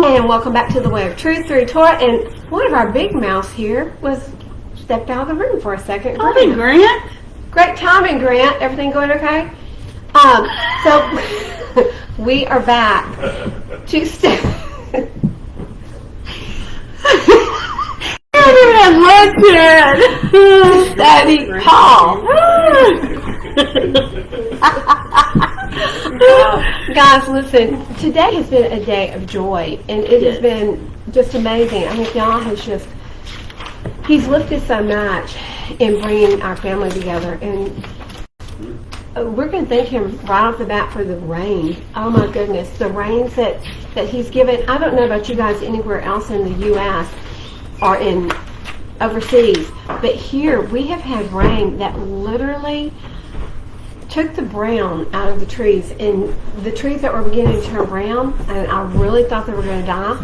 And welcome back to the Way of Truth through Torah. And one of our big mouths here was stepped out of the room for a second. Hi, Grant. Great timing, Grant. Everything going okay? So we are back to study Paul. Guys, listen, today has been a day of joy, and it has been just amazing. I think y'all he's lifted so much in bringing our family together, and we're going to thank him right off the bat for the rain. Oh my goodness, the rains that he's given. I don't know about you guys anywhere else in the U.S. or in overseas, but here we have had rain that literally took the brown out of the trees, and the trees that were beginning to turn brown, and I really thought they were going to die,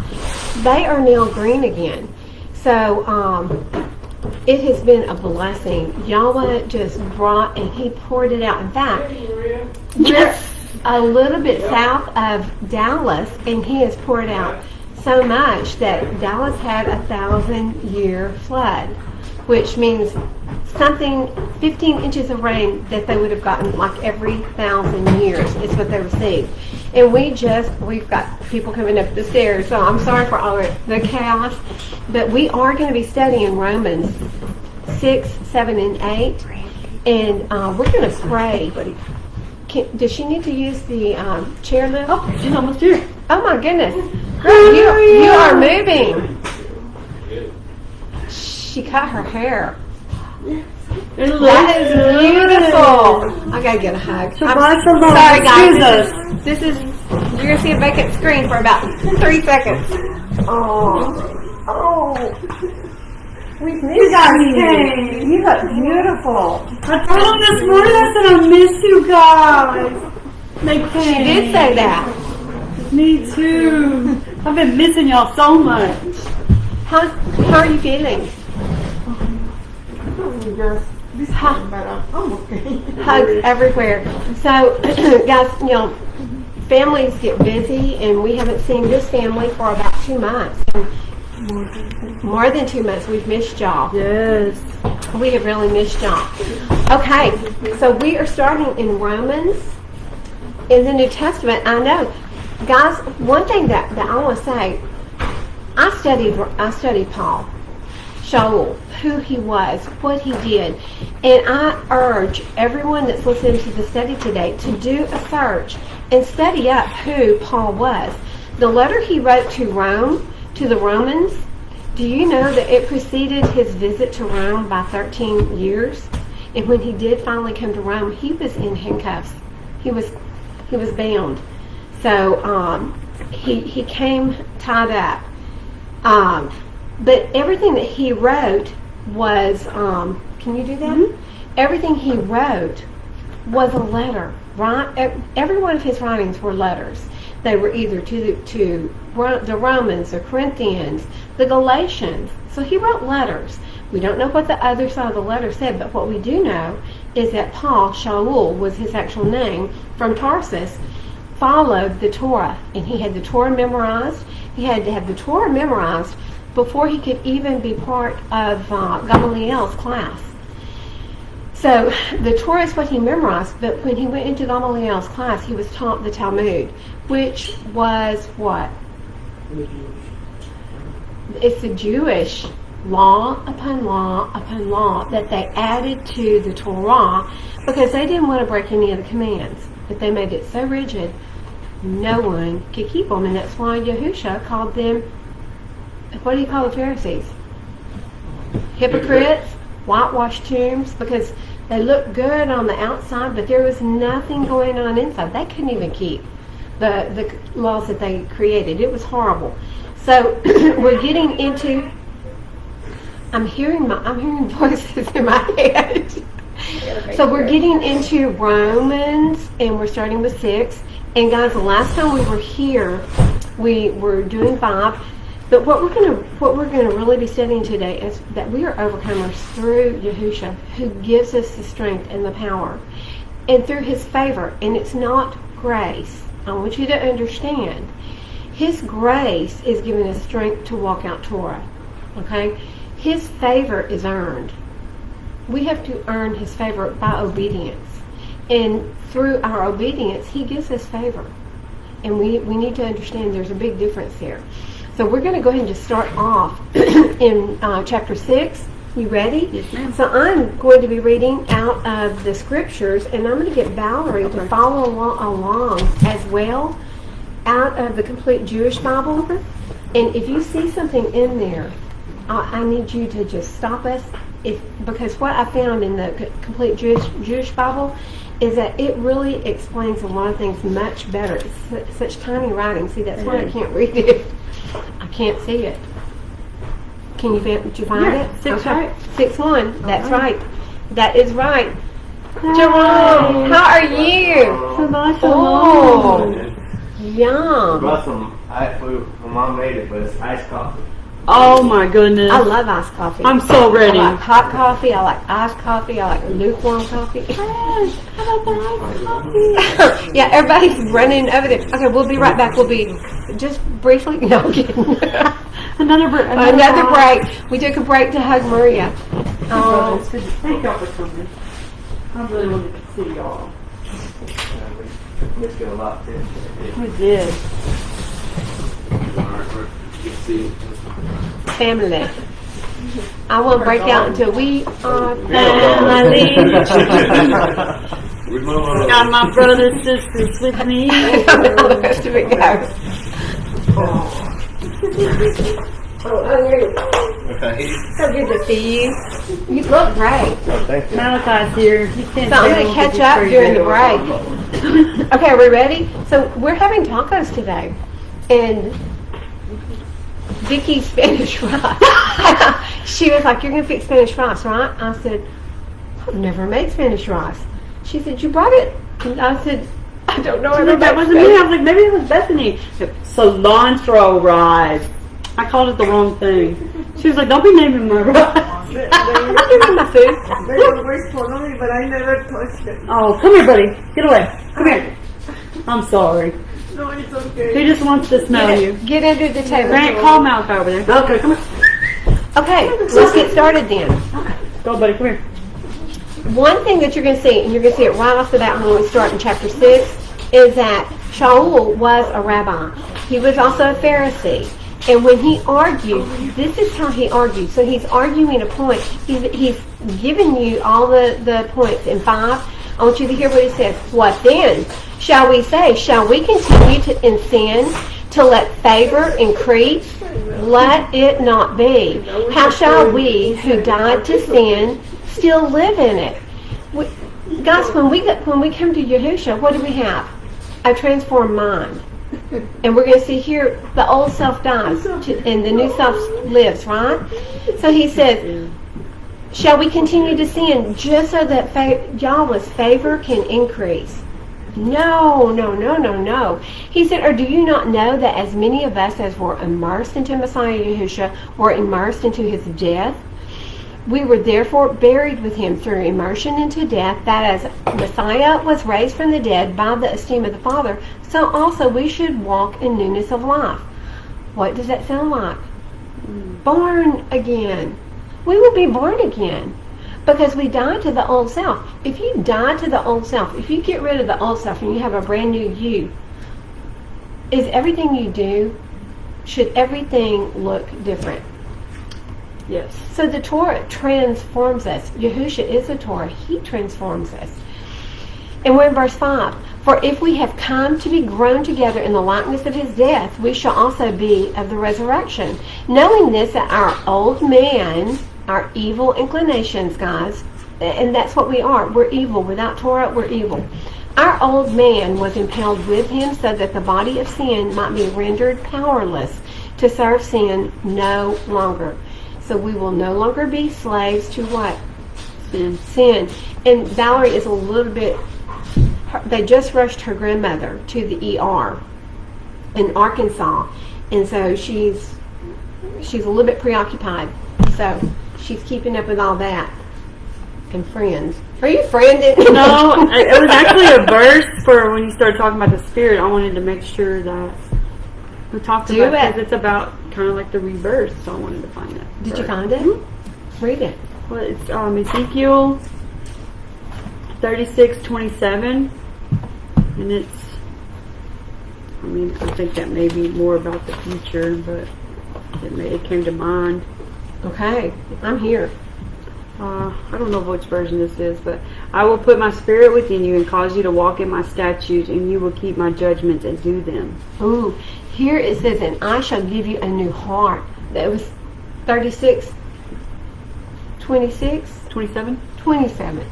they are now green again. So it has been a blessing. Yahweh just brought, and he poured it out. In fact, we're a little bit south of Dallas, and he has poured out so much that Dallas had a 1,000-year flood, which means something 15 inches of rain that they would have gotten like every 1,000 years is what they received. And we've got people coming up the stairs, so I'm sorry for all the chaos, but we are going to be studying Romans 6, 7, and 8, and we're going to pray. Does she need to use the chair lift? Oh, she's almost here. Oh my goodness. Girl, you are moving. She cut her hair. That is beautiful. I gotta get a hug. Sorry guys. This is you're gonna see a vacant screen for about 3 seconds. Oh. We've missed you. Guys, you look beautiful. I told them this morning, I said I miss you guys. They came. She did say that. Me too. I've been missing y'all so much. How are you feeling? Hugs everywhere. So, guys, families get busy, and we haven't seen this family for about 2 months. More than 2 months. We've missed y'all. Yes. We have really missed y'all. Okay, so we are starting in Romans in the New Testament. I know. Guys, one thing that I want to say, I studied Paul, Shaul, who he was, what he did, and I urge everyone that's listening to the study today to do a search and study up who Paul was. The letter he wrote to Rome, to the Romans, do you know that it preceded his visit to Rome by 13 years? And when he did finally come to Rome, he was in handcuffs. He was bound. So he came tied up. But everything that he wrote was, can you do that? Mm-hmm. Everything he wrote was a letter, right? Every one of his writings were letters. They were either to the Romans, the Corinthians, the Galatians. So he wrote letters. We don't know what the other side of the letter said, but what we do know is that Paul, Shaul was his actual name, from Tarsus, followed the Torah, and he had the Torah memorized. He had to have the Torah memorized before he could even be part of Gamaliel's class. So the Torah is what he memorized, but when he went into Gamaliel's class, he was taught the Talmud, which was what? It's the Jewish law upon law upon law that they added to the Torah because they didn't want to break any of the commands, but they made it so rigid no one could keep them, and that's why Yahusha called them, what do you call the Pharisees? Hypocrites, whitewashed tombs, because they looked good on the outside, but there was nothing going on inside. They couldn't even keep the laws that they created. It was horrible. So we're getting into, I'm hearing voices in my head. So we're getting into Romans, and we're starting with 6. And guys, the last time we were here, we were doing 5. But what we're going to really be studying today is that we are overcomers through Yahusha, who gives us the strength and the power, and through his favor. And it's not grace. I want you to understand. His grace is giving us strength to walk out Torah. Okay? His favor is earned. We have to earn His favor by obedience. And through our obedience, He gives us favor. And we need to understand there's a big difference there. So we're going to go ahead and just start off in chapter 6. You ready? Yes, ma'am. So I'm going to be reading out of the scriptures, and I'm going to get Valerie to follow along as well out of the Complete Jewish Bible. And if you see something in there, I need you to just stop us. Because what I found in the Complete Jewish Bible is that it really explains a lot of things much better. It's such tiny writing. See, that's why I can't read it. I can't see it. Did you find it? 6-1. 6-1. That's right. That is right. Jerome, how are you? Oh, yum. Brought some, my mom made it, but it's iced coffee. Oh my goodness. I love iced coffee. I'm so ready. I like hot coffee. I like iced coffee. I like lukewarm coffee. Yes, how about the iced coffee? Yeah, everybody's running over there. Okay, we'll be right back. We'll be just briefly. No, I'm kidding. Another break. We took a break to hug Maria. Thank y'all for coming. I really wanted to see y'all. We just get a lot too. We did. Family. I won't break out until we are family. Got my brothers, sisters with me. I don't know how the rest of it goes. Okay. So good to see you. You look great. Oh, thank you. Malachi's here. So I'm going to catch up during the break. Okay, are we ready? So we're having tacos today. And Vicky's Spanish rice. She was like, "You're going to fix Spanish rice, right?" I said, "I've never made Spanish rice." She said, "You brought it?" And I said, "I don't know." Like, that wasn't me. I was like, maybe it was Bethany. Cilantro rice. I called it the wrong thing. She was like, "Don't be naming my rice." I'm giving my food. They always follow me, but I never touched it. Oh, come here, buddy. Get away. Come here. I'm sorry. No, it's okay. He just wants to smell you. Get under the table. Grant, call Malachi over there. Okay, come here. Okay, let's get started then. Go, buddy. Come here. One thing that you're going to see, and you're going to see it right off the bat when we start in chapter 6, is that Shaul was a rabbi. He was also a Pharisee. And when he argued, this is how he argued. So he's arguing a point. He's giving you all the points in 5. I want you to hear what he says. What then? Shall we say? Shall we continue in sin to let favor increase? Let it not be. How shall we who died to sin still live in it? Guys, when we come to Yahushua, what do we have? A transformed mind. And we're going to see here the old self dies and the new self lives, right? So he says, shall we continue to sin just so that Yahweh's favor can increase? No. He said, or do you not know that as many of us as were immersed into Messiah Yahushua were immersed into his death? We were therefore buried with him through immersion into death, that as Messiah was raised from the dead by the esteem of the Father, so also we should walk in newness of life. What does that sound like? Born again. We will be born again because we died to the old self. If you die to the old self, if you get rid of the old self and you have a brand new you, is everything you do, should everything look different? Yes. So the Torah transforms us. Yahushua is the Torah. He transforms us. And we're in verse 5. For if we have come to be grown together in the likeness of his death, we shall also be of the resurrection. Knowing this, that our old man, our evil inclinations, guys, and that's what we are. We're evil. Without Torah, we're evil. Our old man was impaled with him so that the body of sin might be rendered powerless to serve sin no longer. So we will no longer be slaves to what? Sin. And Valerie is a little bit, they just rushed her grandmother to the ER in Arkansas. And so she's a little bit preoccupied. So she's keeping up with all that. And friends. Are you friending? No, it was actually a verse for when you started talking about the Spirit. I wanted to make sure that We talked Do about it. because it's about kind of like the rebirth, so I wanted to find that. Did you verse. find it? Read it. Well, it's Ezekiel 36:27, and it's. I mean, I think that may be more about the future, but it came to mind. Okay, I'm here. I don't know which version this is, but I will put my spirit within you and cause you to walk in my statutes, and you will keep my judgments and do them. Ooh, here it says, and I shall give you a new heart. That was 36, 26, 27? 27.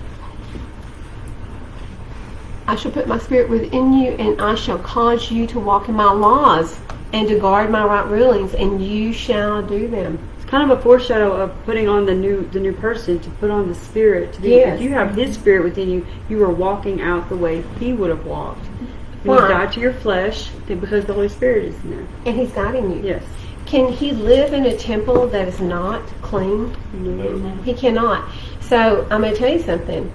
I shall put my spirit within you, and I shall cause you to walk in my laws and to guard my right rulings, and you shall do them. It's kind of a foreshadow of putting on the new person, to put on the spirit. To be, Yes. If you have His spirit within you, you are walking out the way He would have walked. You Why? die to your flesh because the Holy Spirit is in there. And He's guiding you. Yes. Can He live in a temple that is not clean? He cannot. So I'm going to tell you something.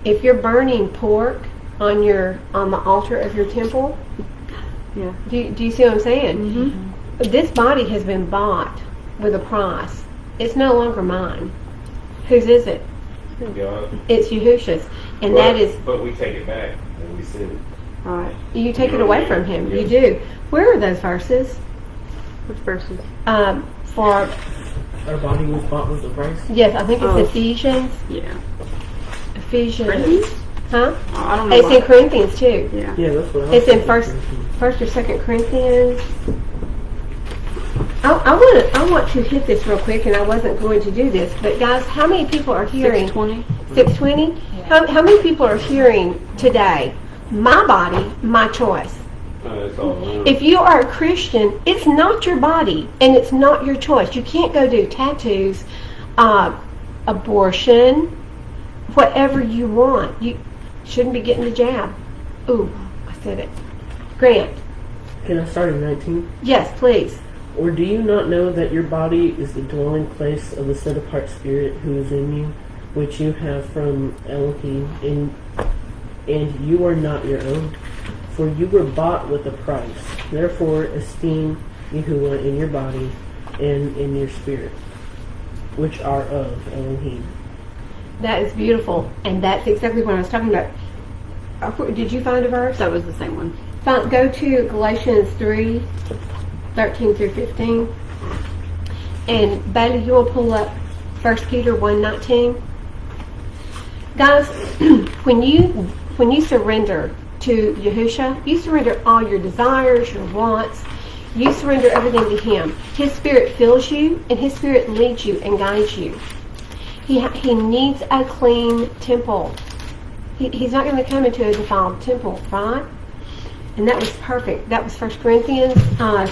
If you're burning pork on the altar of your temple, Yeah. do you see what I'm saying? Mm-hmm. This body has been bought with a price. It's no longer mine. Whose is it? God. It's Yahusha's. And But- that is, But we take it back and we send it. All right. you take it away from Him. Yeah. You do. Where are those verses? Which verses? For, Our body was bought with a price. yes, I think it's Oh. Ephesians. Yeah. Ephesians. Corinthians? Huh? Oh, I don't know. It's in why. Corinthians too. Yeah. Yeah, that's what I was It's in thinking. first or second Corinthians. I want to hit this real quick, and I wasn't going to do this, but guys, how many people are hearing 6:20. 620? How many people are hearing today? My body, my choice. It's all If you are a Christian, it's not your body and it's not your choice. You can't go do tattoos, abortion, whatever you want. You shouldn't be getting the jab. Ooh, I said it. Grant, Can I start in 19? yes, please. Or do you not know that your body is the dwelling place of the set apart Spirit who is in you, which you have from Elohim, and you are not your own? For you were bought with a price. Therefore esteem Yahuwah in your body and in your spirit, which are of Elohim. That is beautiful, and that's exactly what I was talking about. Did you find a verse? That was the same one. Go to Galatians 3, 13 through 15. And Bailey, you will pull up 1 Peter 1:19. Guys, when you surrender to Yahusha, you surrender all your desires, your wants. You surrender everything to Him. His Spirit fills you, and His Spirit leads you and guides you. He needs a clean temple. He's not going to come into a defiled temple, right? And that was perfect. That was 1 Corinthians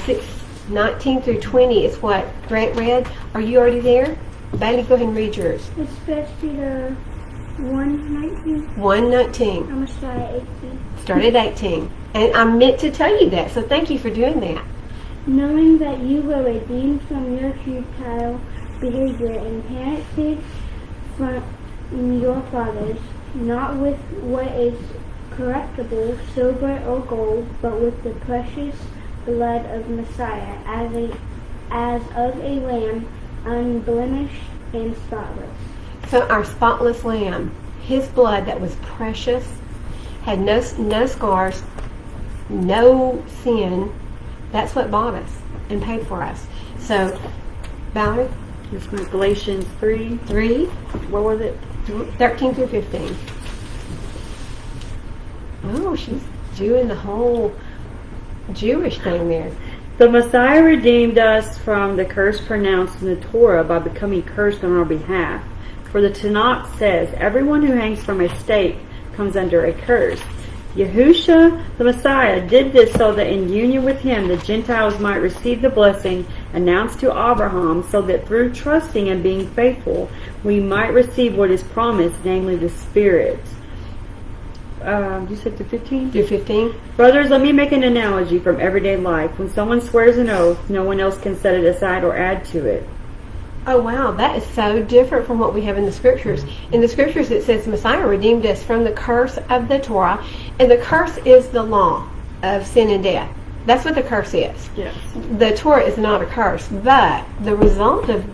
6, 19 through 20 is what Grant read. Are you already there? Bailey, go ahead and read yours. It's 1 Peter 1:19. 1:19. I'm going to start at 18. Start at 18. And I meant to tell you that, so thank you for doing that. Knowing that you were redeemed from your futile behavior, inherited from your fathers, not with what is corruptible, silver or gold, but with the precious blood of Messiah, as of a lamb, unblemished and spotless. So our spotless lamb, His blood that was precious, had no scars, no sin. That's what bought us and paid for us. So, Valerie, This was Galatians 3. 3, What was it? 13 through 15. Oh, she's doing the whole Jewish thing there. The Messiah redeemed us from the curse pronounced in the Torah by becoming cursed on our behalf. For the Tanakh says, everyone who hangs from a stake comes under a curse. Yahusha, the Messiah, did this so that in union with Him the Gentiles might receive the blessing announced to Abraham, so that through trusting and being faithful we might receive what is promised, namely the Spirit. You said to 15? Through 15? Brothers, let me make an analogy from everyday life. When someone swears an oath, no one else can set it aside or add to it. Oh, wow. That is so different from what we have in the Scriptures. In the Scriptures, it says Messiah redeemed us from the curse of the Torah, and the curse is the law of sin and death. That's what the curse is. Yes. The Torah is not a curse, but the result of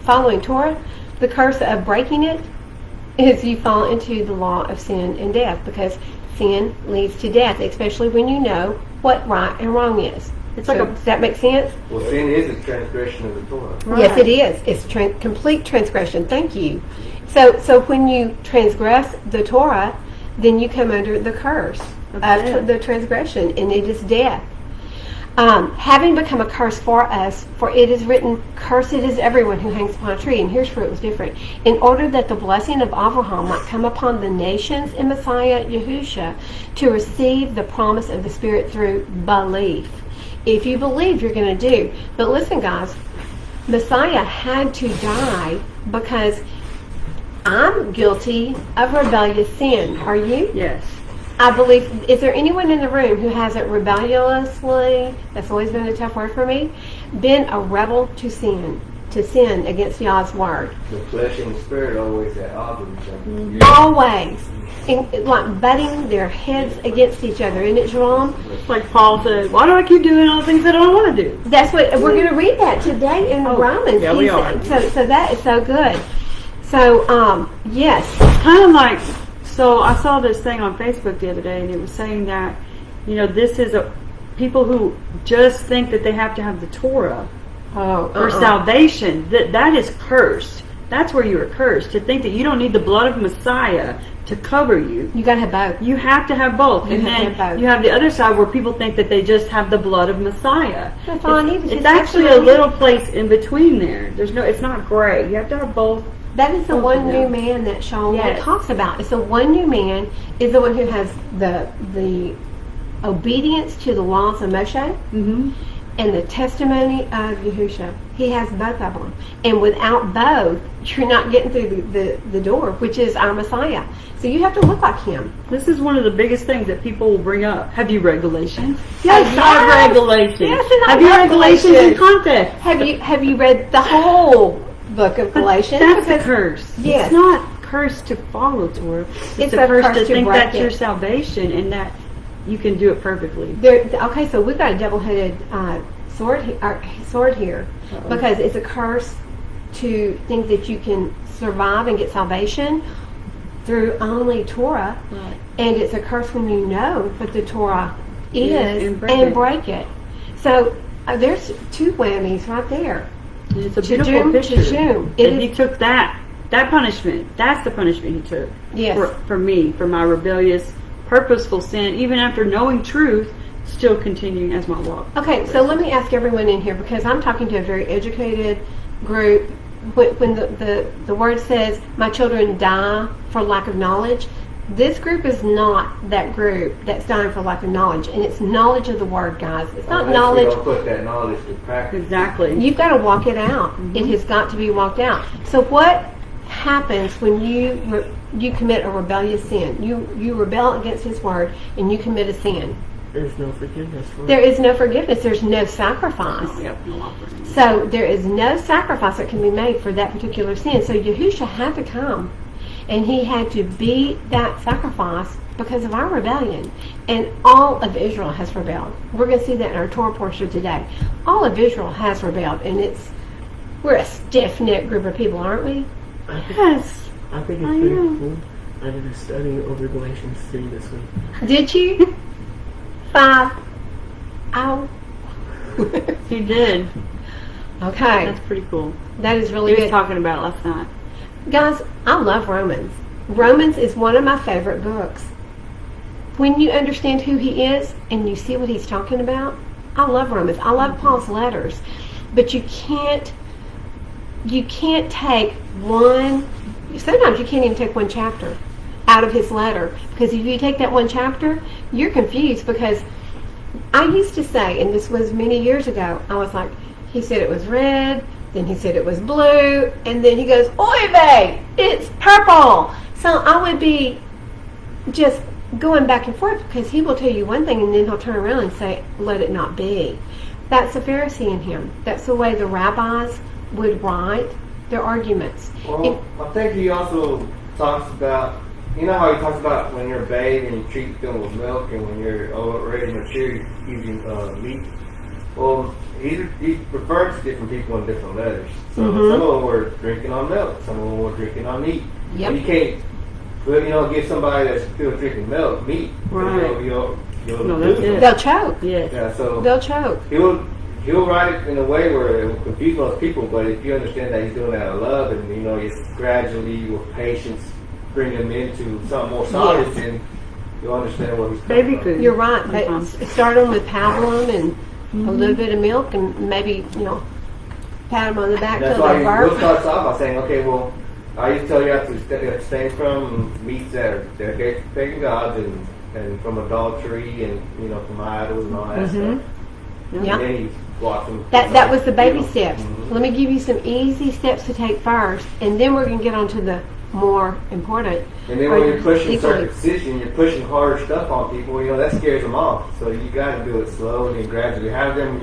following Torah, the curse of breaking it, is you fall into the law of sin and death, because sin leads to death, especially when you know what right and wrong is. It's So, like a does that make sense? Well, sin is a transgression of the Torah. Yes, it is. It's complete transgression. Thank you. So when you transgress the Torah, then you come under the curse of the transgression, and it is death. Having become a curse for us, for it is written, "Cursed is everyone who hangs upon a tree." And here's where it was different. In order that the blessing of Abraham might come upon the nations in Messiah Yahushua, to receive the promise of the Spirit through belief. If you believe, you're going to do. But listen, guys, Messiah had to die because I'm guilty of rebellious sin. Are you? Yes. I believe. Is there anyone in the room who hasn't rebelliously, that's always been a tough word for me, been a rebel to sin against Yah's word? The flesh and the spirit are always at odds with each other. Mm-hmm. Always. Like butting their heads against each other. Isn't it wrong? Like Paul said, why do I keep doing all the things that I don't want to do? That's what we're going to read that today in Romans. Yeah, we are. So that is so good. So, yes. Kind of like, so I saw this thing on Facebook the other day, and it was saying that, this is people who just think that they have to have the Torah for salvation. That is cursed. That's where you are cursed. To think that you don't need the blood of Messiah to cover you. You got to have both. You have to have both. You and have to then have both. you have the other side where people think that they just have the blood of Messiah. That's all I need. It's actually a little place in between there. It's not gray. You have to have both. That is the one new man that Shaul talks about. It's the one new man is the one who has the obedience to the laws of Moshe and the testimony of Yahushua. He has both of them. And without both, you're not getting through the door, which is our Messiah. So you have to look like him. This is one of the biggest things that people will bring up. Have you read Galatians? Yes, I read Galatians. Yes, and I have you read read Galatians in Galatians. context? Have you read the whole book of Galatians? That's a curse. Yes. It's not cursed to follow Torah. It's a curse to think that's your salvation and that you can do it perfectly. Okay, so we've got a double-headed sword here, because it's a curse to think that you can survive and get salvation through only Torah, and it's a curse when you know what the Torah is and break it. So there's two whammies right there. And it's a beautiful picture. He took that punishment. That's the punishment he took. Yes. For me, for my rebellious, purposeful sin, even after knowing truth, still continuing as my walk. Okay, so let me ask everyone in here, because I'm talking to a very educated group. When the word says, "My children die for lack of knowledge," this group is not that group that's dying for lack of knowledge, and it's knowledge of the word, guys. It's not knowledge. We don't put that knowledge to practice. Exactly. You've got to walk it out. It has got to be walked out. So what happens when you commit a rebellious sin? You rebel against His word, and you commit a sin. There's no forgiveness for it. There is no forgiveness. There's no sacrifice. So there is no sacrifice that can be made for that particular sin. So Yahushua had to come, and He had to be that sacrifice because of our rebellion. And all of Israel has rebelled. We're going to see that in our Torah portion today. All of Israel has rebelled, and we're a stiff-necked group of people, aren't we? Yes. I think it's pretty cool. I did a study over Galatians 3 this week. Did you? 5. Ow. He did. Okay. That's pretty cool. That is really He was good. talking about it last night. Guys, I love Romans. Romans is one of my favorite books. When you understand who he is and you see what he's talking about, I love Romans. I love Paul's letters. But you can't take sometimes you can't even take one chapter out of his letter, because if you take that one chapter, you're confused. Because I used to say, and this was many years ago, I was like, he said it was red, then he said it was blue, and then he goes, oy vey, it's purple. So I would be just going back and forth, because he will tell you one thing and then he'll turn around and say, let it not be. That's the Pharisee in him. That's the way the rabbis would write their arguments. Well, I think he also talks about, you know how he talks about when you're a babe and you treat them with milk, and when you're already mature, you using meat. Well, he refers to different people in different letters. So some of them were drinking on milk, some of them were drinking on meat. Yep. And you can't, give somebody that's still drinking milk meat. Right. You'll No, lose that's them. it. They'll choke. Yes. Yeah, so They'll choke. he'll write it in a way where it will confuse most people, but if you understand that he's doing that out of love, and he's gradually with patience bring them into something more solid, Yes. then you'll understand what he's Baby coming from. food. You're right. But Sometimes. start them with pablum and a little bit of milk, and maybe pat them on the back And that's till why they we'll burp. start off by saying, okay, well, I used to tell you how to abstain from meats that are pagan gods and from adultery and from idols and all that stuff. Yeah. And then he walks them. That was the baby steps. Mhm. Let me give you some easy steps to take first, and then we're going to get on to the more important. And then when you're pushing Equally. certain decisions, you're pushing harder stuff on people, that scares them off. So you got to do it slowly and gradually. Have them,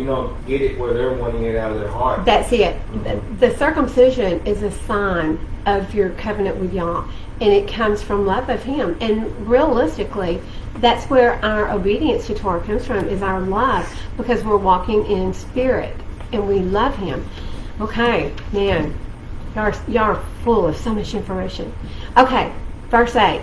get it where they're wanting it out of their heart. That's it. The circumcision is a sign of your covenant with Yah, and it comes from love of Him. And realistically, that's where our obedience to Torah comes from, is our love, because we're walking in spirit and we love Him. Okay, man, y'all are full of so much information. Okay, verse 8.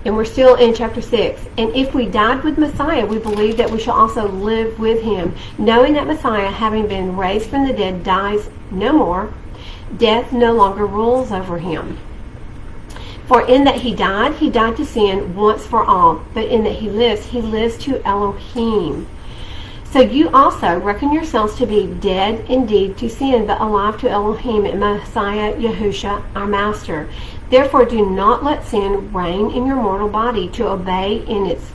And we're still in chapter 6. And if we died with Messiah, we believe that we shall also live with Him, knowing that Messiah, having been raised from the dead, dies no more. Death no longer rules over Him. For in that He died to sin once for all. But in that He lives to Elohim. So you also reckon yourselves to be dead indeed to sin, but alive to Elohim and Messiah Yahusha, our Master. Therefore do not let sin reign in your mortal body to obey in its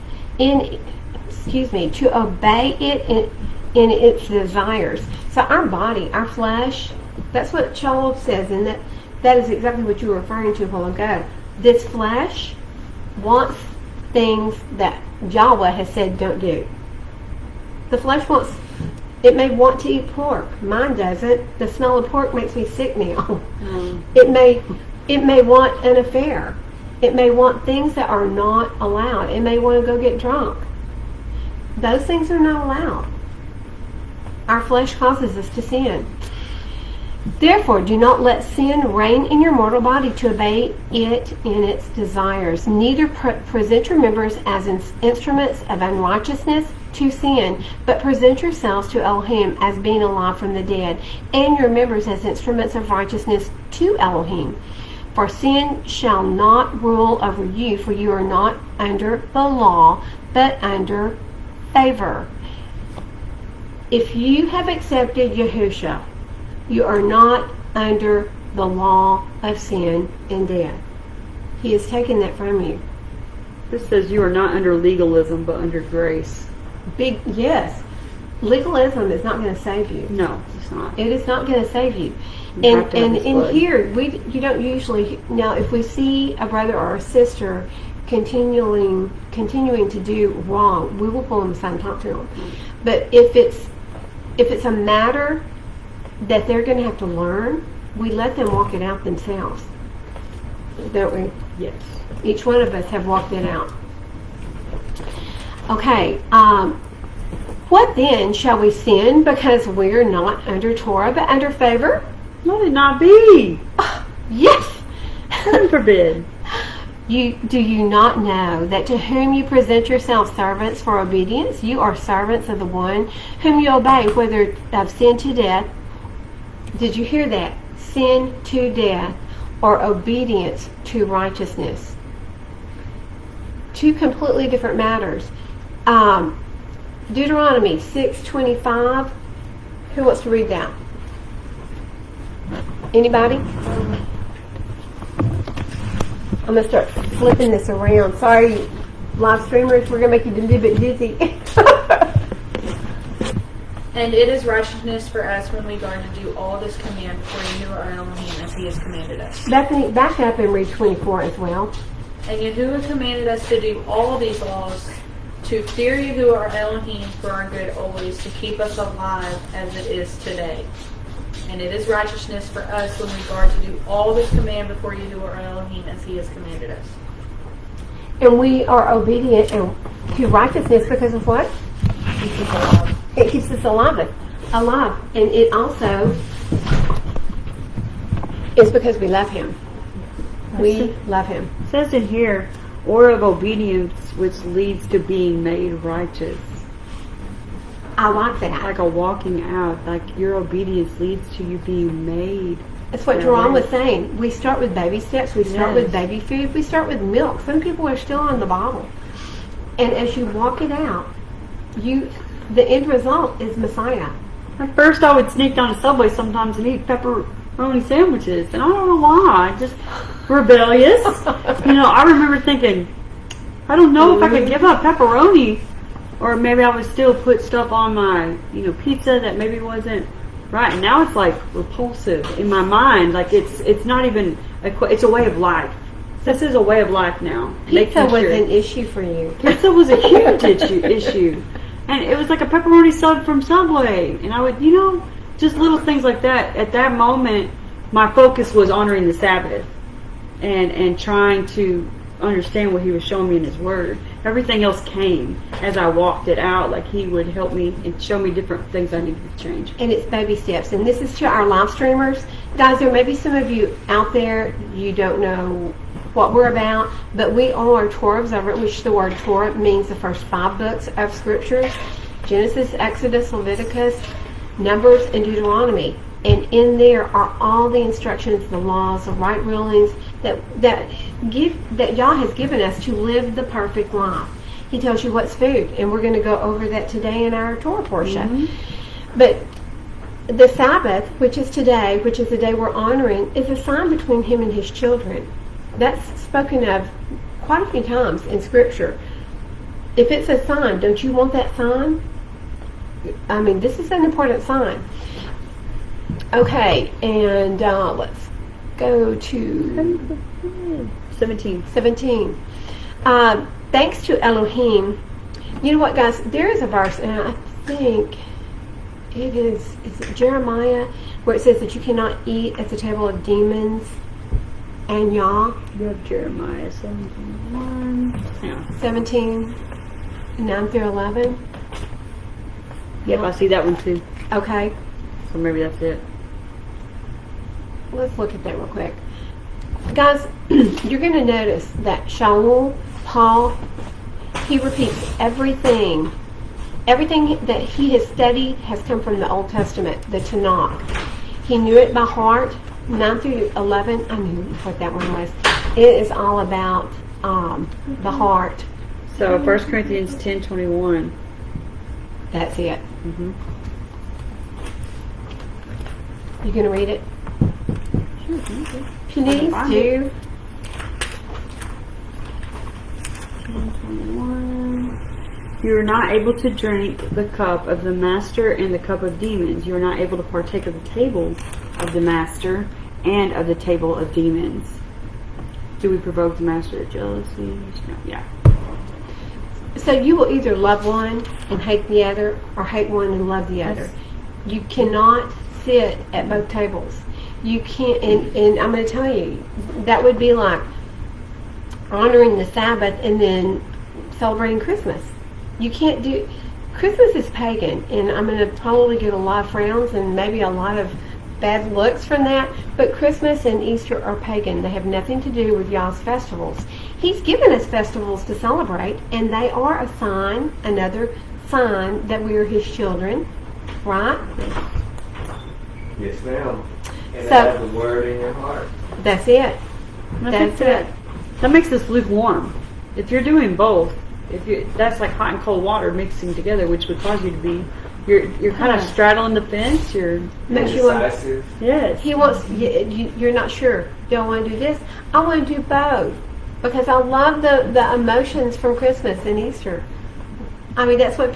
desires. So our body, our flesh, that's what Shaul says, and that is exactly what you were referring to a while ago. This flesh wants things that Yahweh has said don't do. The flesh it may want to eat pork. Mine doesn't. The smell of pork makes me sick now. It may want an affair. It may want things that are not allowed. It may want to go get drunk. Those things are not allowed. Our flesh causes us to sin. Therefore, do not let sin reign in your mortal body to obey it in its desires. Neither present your members as instruments of unrighteousness to sin, but present yourselves to Elohim as being alive from the dead, and your members as instruments of righteousness to Elohim. For sin shall not rule over you, for you are not under the law, but under favor. If you have accepted Yahusha, you are not under the law of sin and death. He has taken that from you. This says you are not under legalism, but under grace. Yes. Legalism is not going to save you. No, it's not. It is not going to save you. You And have to have His in blood. here, you don't usually, now if we see a brother or a sister continuing to do wrong, we will pull them aside and talk to them. But if it's a matter that they're going to have to learn, we let them walk it out themselves, don't we? Yes. Each one of us have walked it out. Okay, what then? Shall we sin because we're not under Torah but under favor? Let it not be. Yes. Heaven forbid. Do you not know that to whom you present yourselves servants for obedience, you are servants of the one whom you obey, whether of sin to death? Did you hear that? Sin to death or obedience to righteousness. Two completely different matters. Deuteronomy 6:25. Who wants to read that? Anybody? I'm going to start flipping this around. Sorry, live streamers, we're going to make you a little bit dizzy. And it is righteousness for us when we guard to do all this command before Yahuwah our Elohim as He has commanded us. Bethany, back up and read 24 as well. And Yahuwah commanded us to do all these laws, to fear Yahuwah our Elohim for our good always, to keep us alive as it is today. And it is righteousness for us when we guard to do all this command before Yahuwah our Elohim as He has commanded us. And we are obedient to righteousness because of what? It keeps us alive. And it also is because we love Him. We love Him. It says in here, or of obedience which leads to being made righteous. I like that. Like a walking out, like your obedience leads to you being made. That's what Jerome was saying. We start with baby steps. We start with baby food. We start with milk. Some people are still on the bottle. And as you walk it out, the end result is Messiah. At first I would sneak down to Subway sometimes and eat pepperoni sandwiches. And I don't know why. Just rebellious. I remember thinking, I don't know if I could give up pepperoni. Or maybe I would still put stuff on my, pizza that maybe wasn't right. And now it's like repulsive in my mind. Like it's not even, it's a way of life. This is a way of life now. Pizza was an issue for you. Pizza was a huge issue. And it was like a pepperoni sub from Subway. And I would, just little things like that. At that moment, my focus was honoring the Sabbath and trying to understand what He was showing me in His Word. Everything else came as I walked it out. Like He would help me and show me different things I needed to change. And it's baby steps. And this is to our live streamers. Guys, there may be some of you out there, you don't know what we're about, but we are Torah observant, which the word Torah means the first 5 books of Scriptures: Genesis, Exodus, Leviticus, Numbers, and Deuteronomy. And in there are all the instructions, the laws, the right rulings that Yah has given us to live the perfect life. He tells you what's food, and we're going to go over that today in our Torah portion. But the Sabbath, which is today, which is the day we're honoring, is a sign between Him and His children. That's spoken of quite a few times in Scripture. If it's a sign, don't you want that sign? I mean, this is an important sign. Okay, and let's go to 17. Thanks to Elohim. You know what, guys? There is a verse, and I think is it Jeremiah, where it says that you cannot eat at the table of demons and Yah. You have Jeremiah 17. Yeah. 17, 9 through 11. Yep, I see that one too. Okay. So maybe that's it. Let's look at that real quick. Guys, you're going to notice that Shaul, Paul, he repeats everything that he has studied has come from the Old Testament, the Tanakh. He knew it by heart. 9 through 11, I knew what that one was. It is all about the heart. So 1 Corinthians 10:21. That's it. You going to read it? Please do. 10:21. You are not able to drink the cup of the master and the cup of demons. You are not able to partake of the table of the master and of the table of demons. Do we provoke the master to jealousy? No. Yeah. So you will either love one and hate the other, or hate one and love the other. You cannot sit at both tables. You can't, and I'm going to tell you, that would be like honoring the Sabbath and then celebrating Christmas. You can't do, Christmas is pagan, and I'm going to probably get a lot of frowns and maybe a lot of bad looks from that, but Christmas and Easter are pagan. They have nothing to do with Yah's festivals. He's given us festivals to celebrate, and they are a sign, another sign that we are His children, right? Yes, ma'am. And So- have the Word in your heart. That's it. That's it. That makes us lukewarm. If you're doing both, that's like hot and cold water mixing together, which would cause you to be, you're kind of straddling the fence. Makes you want, Indecisive. Yes. He wants, you're not sure. Do I want to do this? I want to do both. Because I love the emotions from Christmas and Easter. I mean, that's what I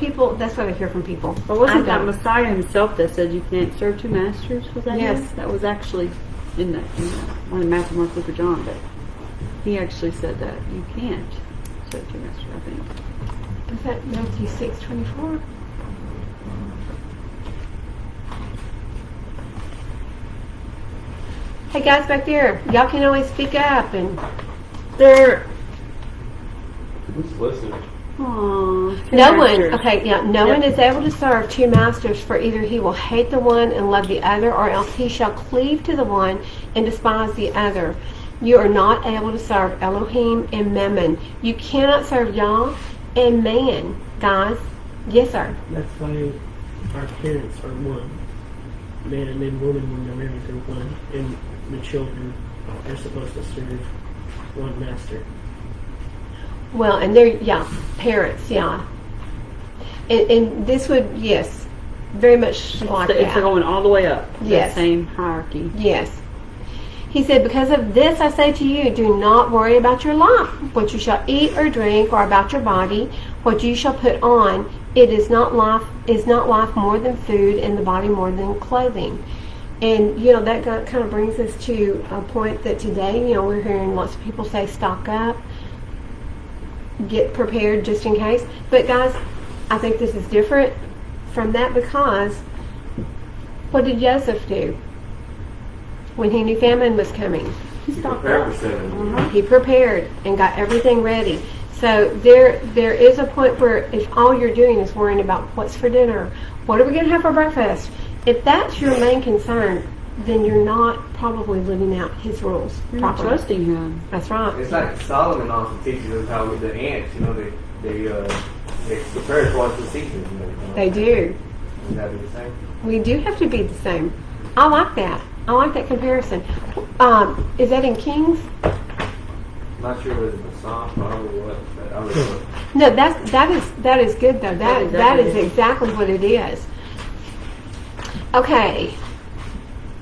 hear from people. But wasn't I that don't. Messiah himself that said you can't serve two masters? Was that Yes. him? That was actually in one of Matthew, Mark, Luke, or John, but he actually said that you can't serve two masters, I think. Is that Matthew 6:24? Hey guys back there, y'all can always speak up and Listen. Aww. No one is able to serve two masters, for either he will hate the one and love the other, or else he shall cleave to the one and despise the other. You are not able to serve Elohim and Mammon. You cannot serve Yah and man, guys. Yes, sir. That's why our parents are one. Man and woman, when they're married, they're one. And the children are supposed to serve one master. Well, and they're, parents, And this would, yes, very much like It's that. going all the way up. Yes. The same hierarchy. Yes. He said, because of this I say to you, do not worry about your life, what you shall eat or drink, or about your body, what you shall put on. It is not life more than food, and the body more than clothing. And, that kind of brings us to a point that today, we're hearing lots of people say stock up, get prepared just in case. But guys, I think this is different from that, because what did Joseph do when he knew famine was coming? He stocked up. He prepared and got everything ready. So there is a point where if all you're doing is worrying about what's for dinner, what are we going to have for breakfast, if that's your main concern, then you're not probably living out his rules You're not properly. trusting him. That's right. It's like Solomon also teaches us how with the ants, they prepare for the seasons. They do. Would that be the same? We do have to be the same. I like that. I like that comparison. Is that in Kings? I'm not sure whether it's a song, probably what, but I really don't. No, that is good though. That is exactly what it is. Okay.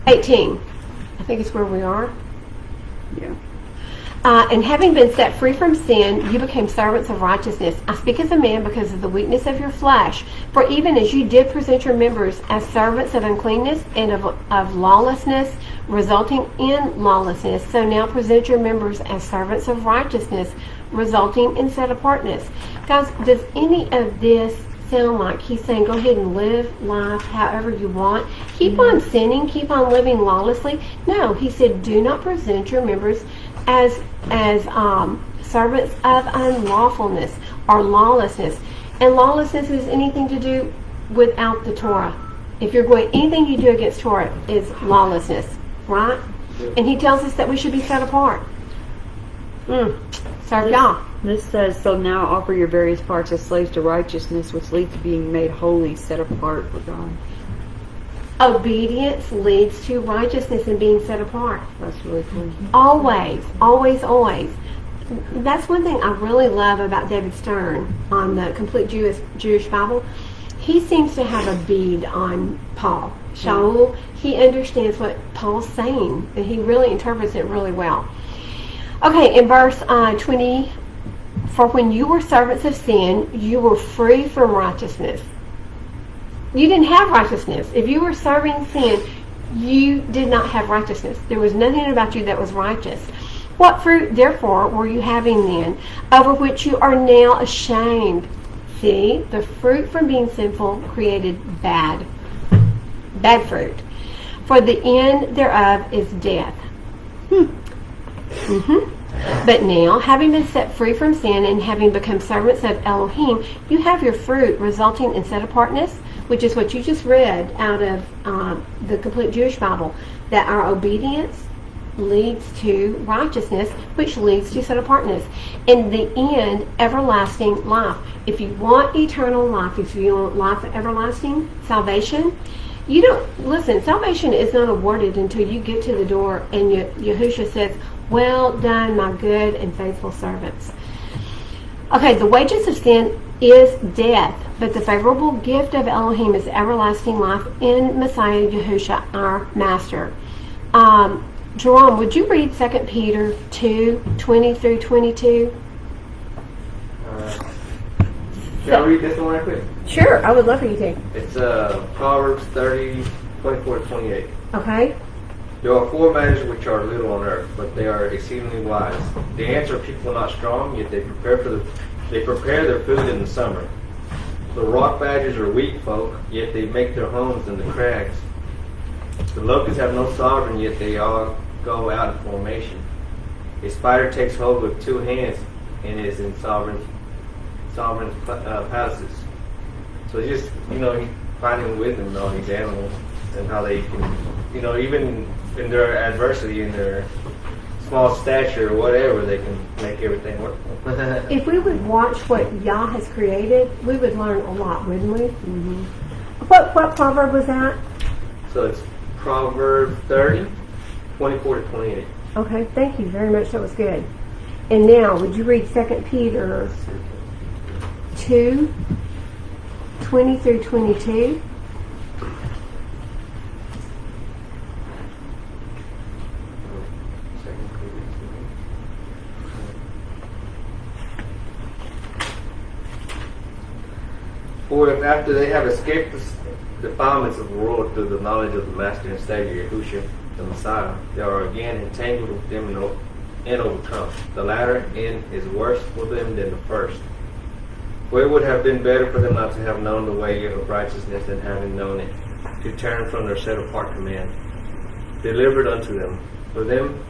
18. I think it's where we are. Yeah. And having been set free from sin, you became servants of righteousness. I speak as a man because of the weakness of your flesh. For even as you did present your members as servants of uncleanness and of lawlessness, resulting in lawlessness, so now present your members as servants of righteousness, resulting in set apartness. Guys, does any of this sound like he's saying go ahead and live life however you want? Keep on sinning, keep on living lawlessly? No, he said do not present your members as servants of unlawfulness or lawlessness. And lawlessness is anything to do without the Torah. If you're going, anything you do against Torah is lawlessness, right? And he tells us that we should be set apart. Serve Yah. This says, so now offer your various parts as slaves to righteousness, which leads to being made holy, set apart for God. Obedience leads to righteousness and being set apart. That's really cool. Always, always, always. That's one thing I really love about David Stern on the Complete Jewish Bible. He seems to have a bead on Paul. Shaul, he understands what Paul's saying, and he really interprets it really well. Okay, in verse 20, for when you were servants of sin, you were free from righteousness. You didn't have righteousness. If you were serving sin, you did not have righteousness. There was nothing about you that was righteous. What fruit, therefore, were you having then, over which you are now ashamed? See, the fruit from being sinful created bad fruit. For the end thereof is death. But now, having been set free from sin and having become servants of Elohim, you have your fruit resulting in set apartness, which is what you just read out of the Complete Jewish Bible, that our obedience leads to righteousness, which leads to set apartness. In the end, everlasting life. If you want eternal life, if you want life everlasting, salvation, you don't, listen, salvation is not awarded until you get to the door and Yahushua says, well done, my good and faithful servants. Okay, the wages of sin is death, but the favorable gift of Elohim is everlasting life in Messiah Yahushua, our Master. Jerome, would you read 2 Peter 2:20 through 22? Should I read this one right quick? Sure, I would love for you to. It's Proverbs 30:24-28. Okay. There are four matters which are little on earth, but they are exceedingly wise. The ants are people not strong, yet they prepare their food in the summer. The rock badgers are weak folk, yet they make their homes in the crags. The locusts have no sovereign, yet they all go out in formation. A spider takes hold with two hands and is in sovereign sovereign palaces. So just, finding wisdom in all these animals and how they can, even in their adversity, in their small stature or whatever, they can make everything work. If we would watch what Yah has created, we would learn a lot, wouldn't we? Mm-hmm. What proverb was that? So it's Proverbs 30, 24 to 28. Okay, thank you very much. That was good. And now, would you read 2 Peter 2, 20 through 22? For if after they have escaped the defilements of the world through the knowledge of the Master and Savior, Yahushua, the Messiah, they are again entangled with them and overcome. The latter end is worse for them than the first. For it would have been better for them not to have known the way of righteousness than having known it, to turn from their set apart command, delivered unto them. For them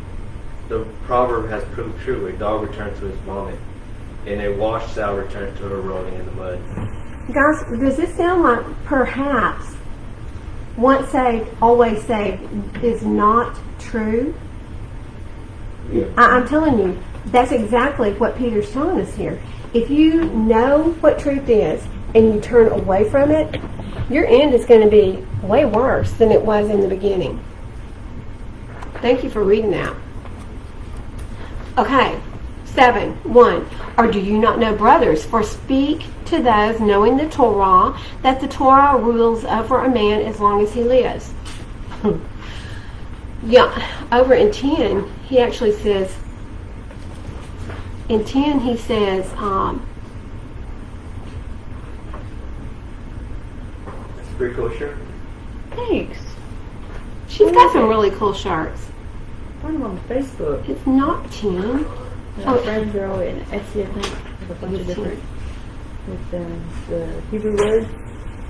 the proverb has proved true, a dog returns to his vomit, and a washed sow returns to her rolling in the mud. Guys, does this sound like perhaps once saved, always saved is not true? Yeah. I'm telling you, that's exactly what Peter's telling us here. If you know what truth is and you turn away from it, your end is going to be way worse than it was in the beginning. Thank you for reading that. Okay, 7:1. Or do you not know, brothers, for speak to those knowing the Torah, that the Torah rules over a man as long as he lives. Yeah, over in 10, he actually says, in 10 he says, That's a pretty cool shirt. Thanks. she's got some really cool shirts. Find them on Facebook. It's not 10. My friends are all in Etsy, I think, with a bunch of different, with the Hebrew words,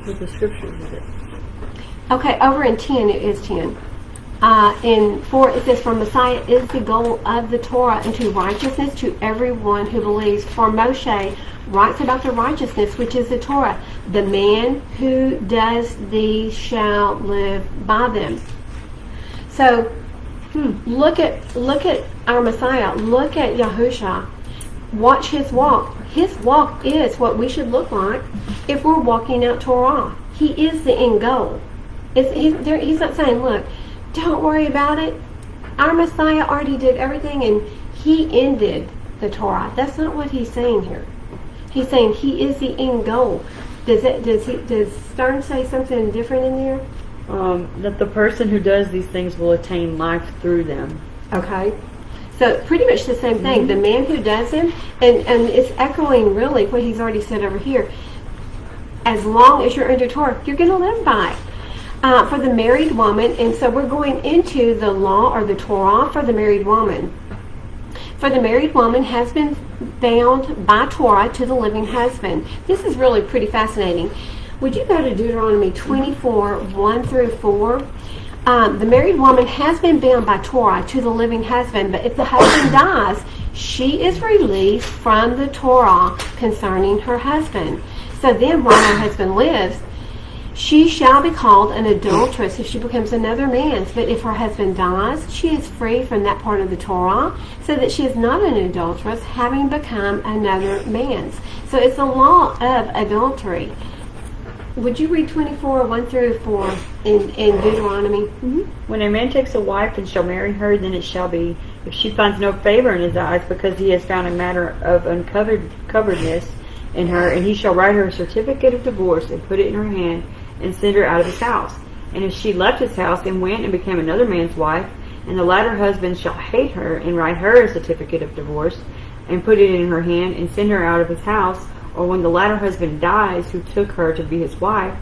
with the scriptures with it. Okay, over in 10, it is 10. In 4, it says, for Messiah is the goal of the Torah unto righteousness to everyone who believes. For Moshe writes about the righteousness, which is the Torah. The man who does these shall live by them. So, look at our Messiah. Look at Yahushua. Watch his walk. His walk is what we should look like if we're walking out Torah. He is the end goal. He's not saying, look, don't worry about it. Our Messiah already did everything and he ended the Torah. That's not what he's saying here. He's saying he is the end goal. Does Stern say something different in there? That the person who does these things will attain life through them. Okay. So pretty much the same thing. The man who does them, and it's echoing really what he's already said over here. As long as you're under Torah, you're going to live by it. For the married woman, and so we're going into the law or the Torah for the married woman. For the married woman has been bound by Torah to the living husband. This is really pretty fascinating. Would you go to Deuteronomy 24, 1 through 4? The married woman has been bound by Torah to the living husband, but if the husband dies, she is released from the Torah concerning her husband. So then while her husband lives, she shall be called an adulteress if she becomes another man's. But if her husband dies, she is free from that part of the Torah, so that she is not an adulteress, having become another man's. So it's the law of adultery. Would you read 24, 1 through 4 in Deuteronomy? When a man takes a wife and shall marry her, then it shall be, if she finds no favor in his eyes, because he has found a matter of uncoveredness in her, and he shall write her a certificate of divorce and put it in her hand and send her out of his house. And if she left his house and went and became another man's wife, and the latter husband shall hate her and write her a certificate of divorce and put it in her hand and send her out of his house, or when the latter husband dies who took her to be his wife,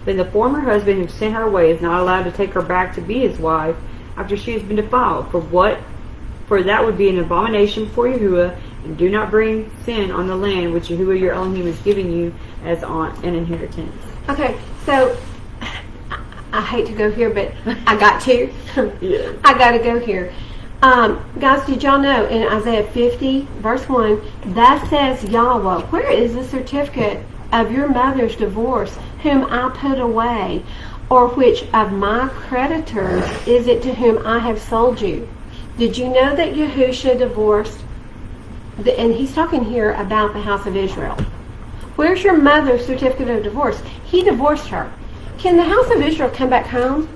then the former husband who sent her away is not allowed to take her back to be his wife after she has been defiled. For that would be an abomination for Yahuwah, and do not bring sin on the land which Yahuwah your Elohim is giving you as on an inheritance. Okay, so I hate to go here, but I got to. Yeah. I got to go here. Guys, did y'all know in Isaiah 50, verse 1, that says Yahweh, where is the certificate of your mother's divorce, whom I put away? Or which of my creditors is it to whom I have sold you? Did you know that Yahusha divorced, and he's talking here about the house of Israel. Where's your mother's certificate of divorce? He divorced her. Can the house of Israel come back home?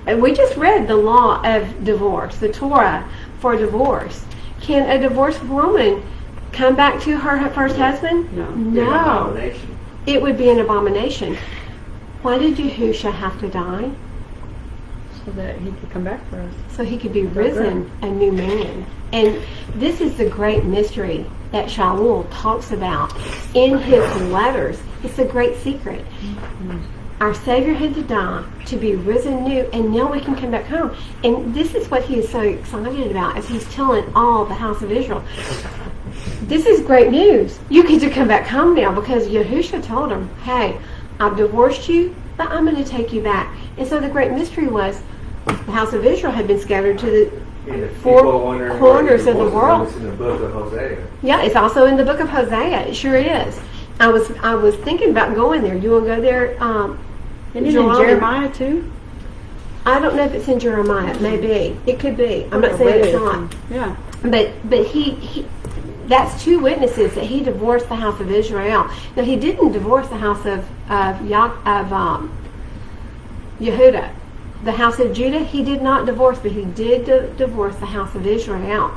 And we just read the law of divorce, the Torah for divorce. Can a divorced woman come back to her first husband? No. No. It would be an abomination. Why did Yahusha have to die? So that he could come back for us. So he could be risen a new man. And this is the great mystery that Shaul talks about in his letters. It's a great secret. Mm-hmm. Our Savior had to die to be risen new, and now we can come back home. And this is what he is so excited about as he's telling all the house of Israel. This is great news. You get to come back home now because Yahusha told him, hey, I've divorced you, but I'm going to take you back. And so the great mystery was the house of Israel had been scattered to the four corners of the world. It's in the book of Hosea. Yeah, it's also in the book of Hosea. It sure is. I was thinking about going there. You want to go there? Isn't it in Jeremiah too? I don't know if it's in Jeremiah. It may be. It could be. I'm not saying it's not. Yeah. But he that's two witnesses that he divorced the house of Israel. Now he didn't divorce the house of Yehuda. The house of Judah, he did not divorce, but he did divorce the house of Israel.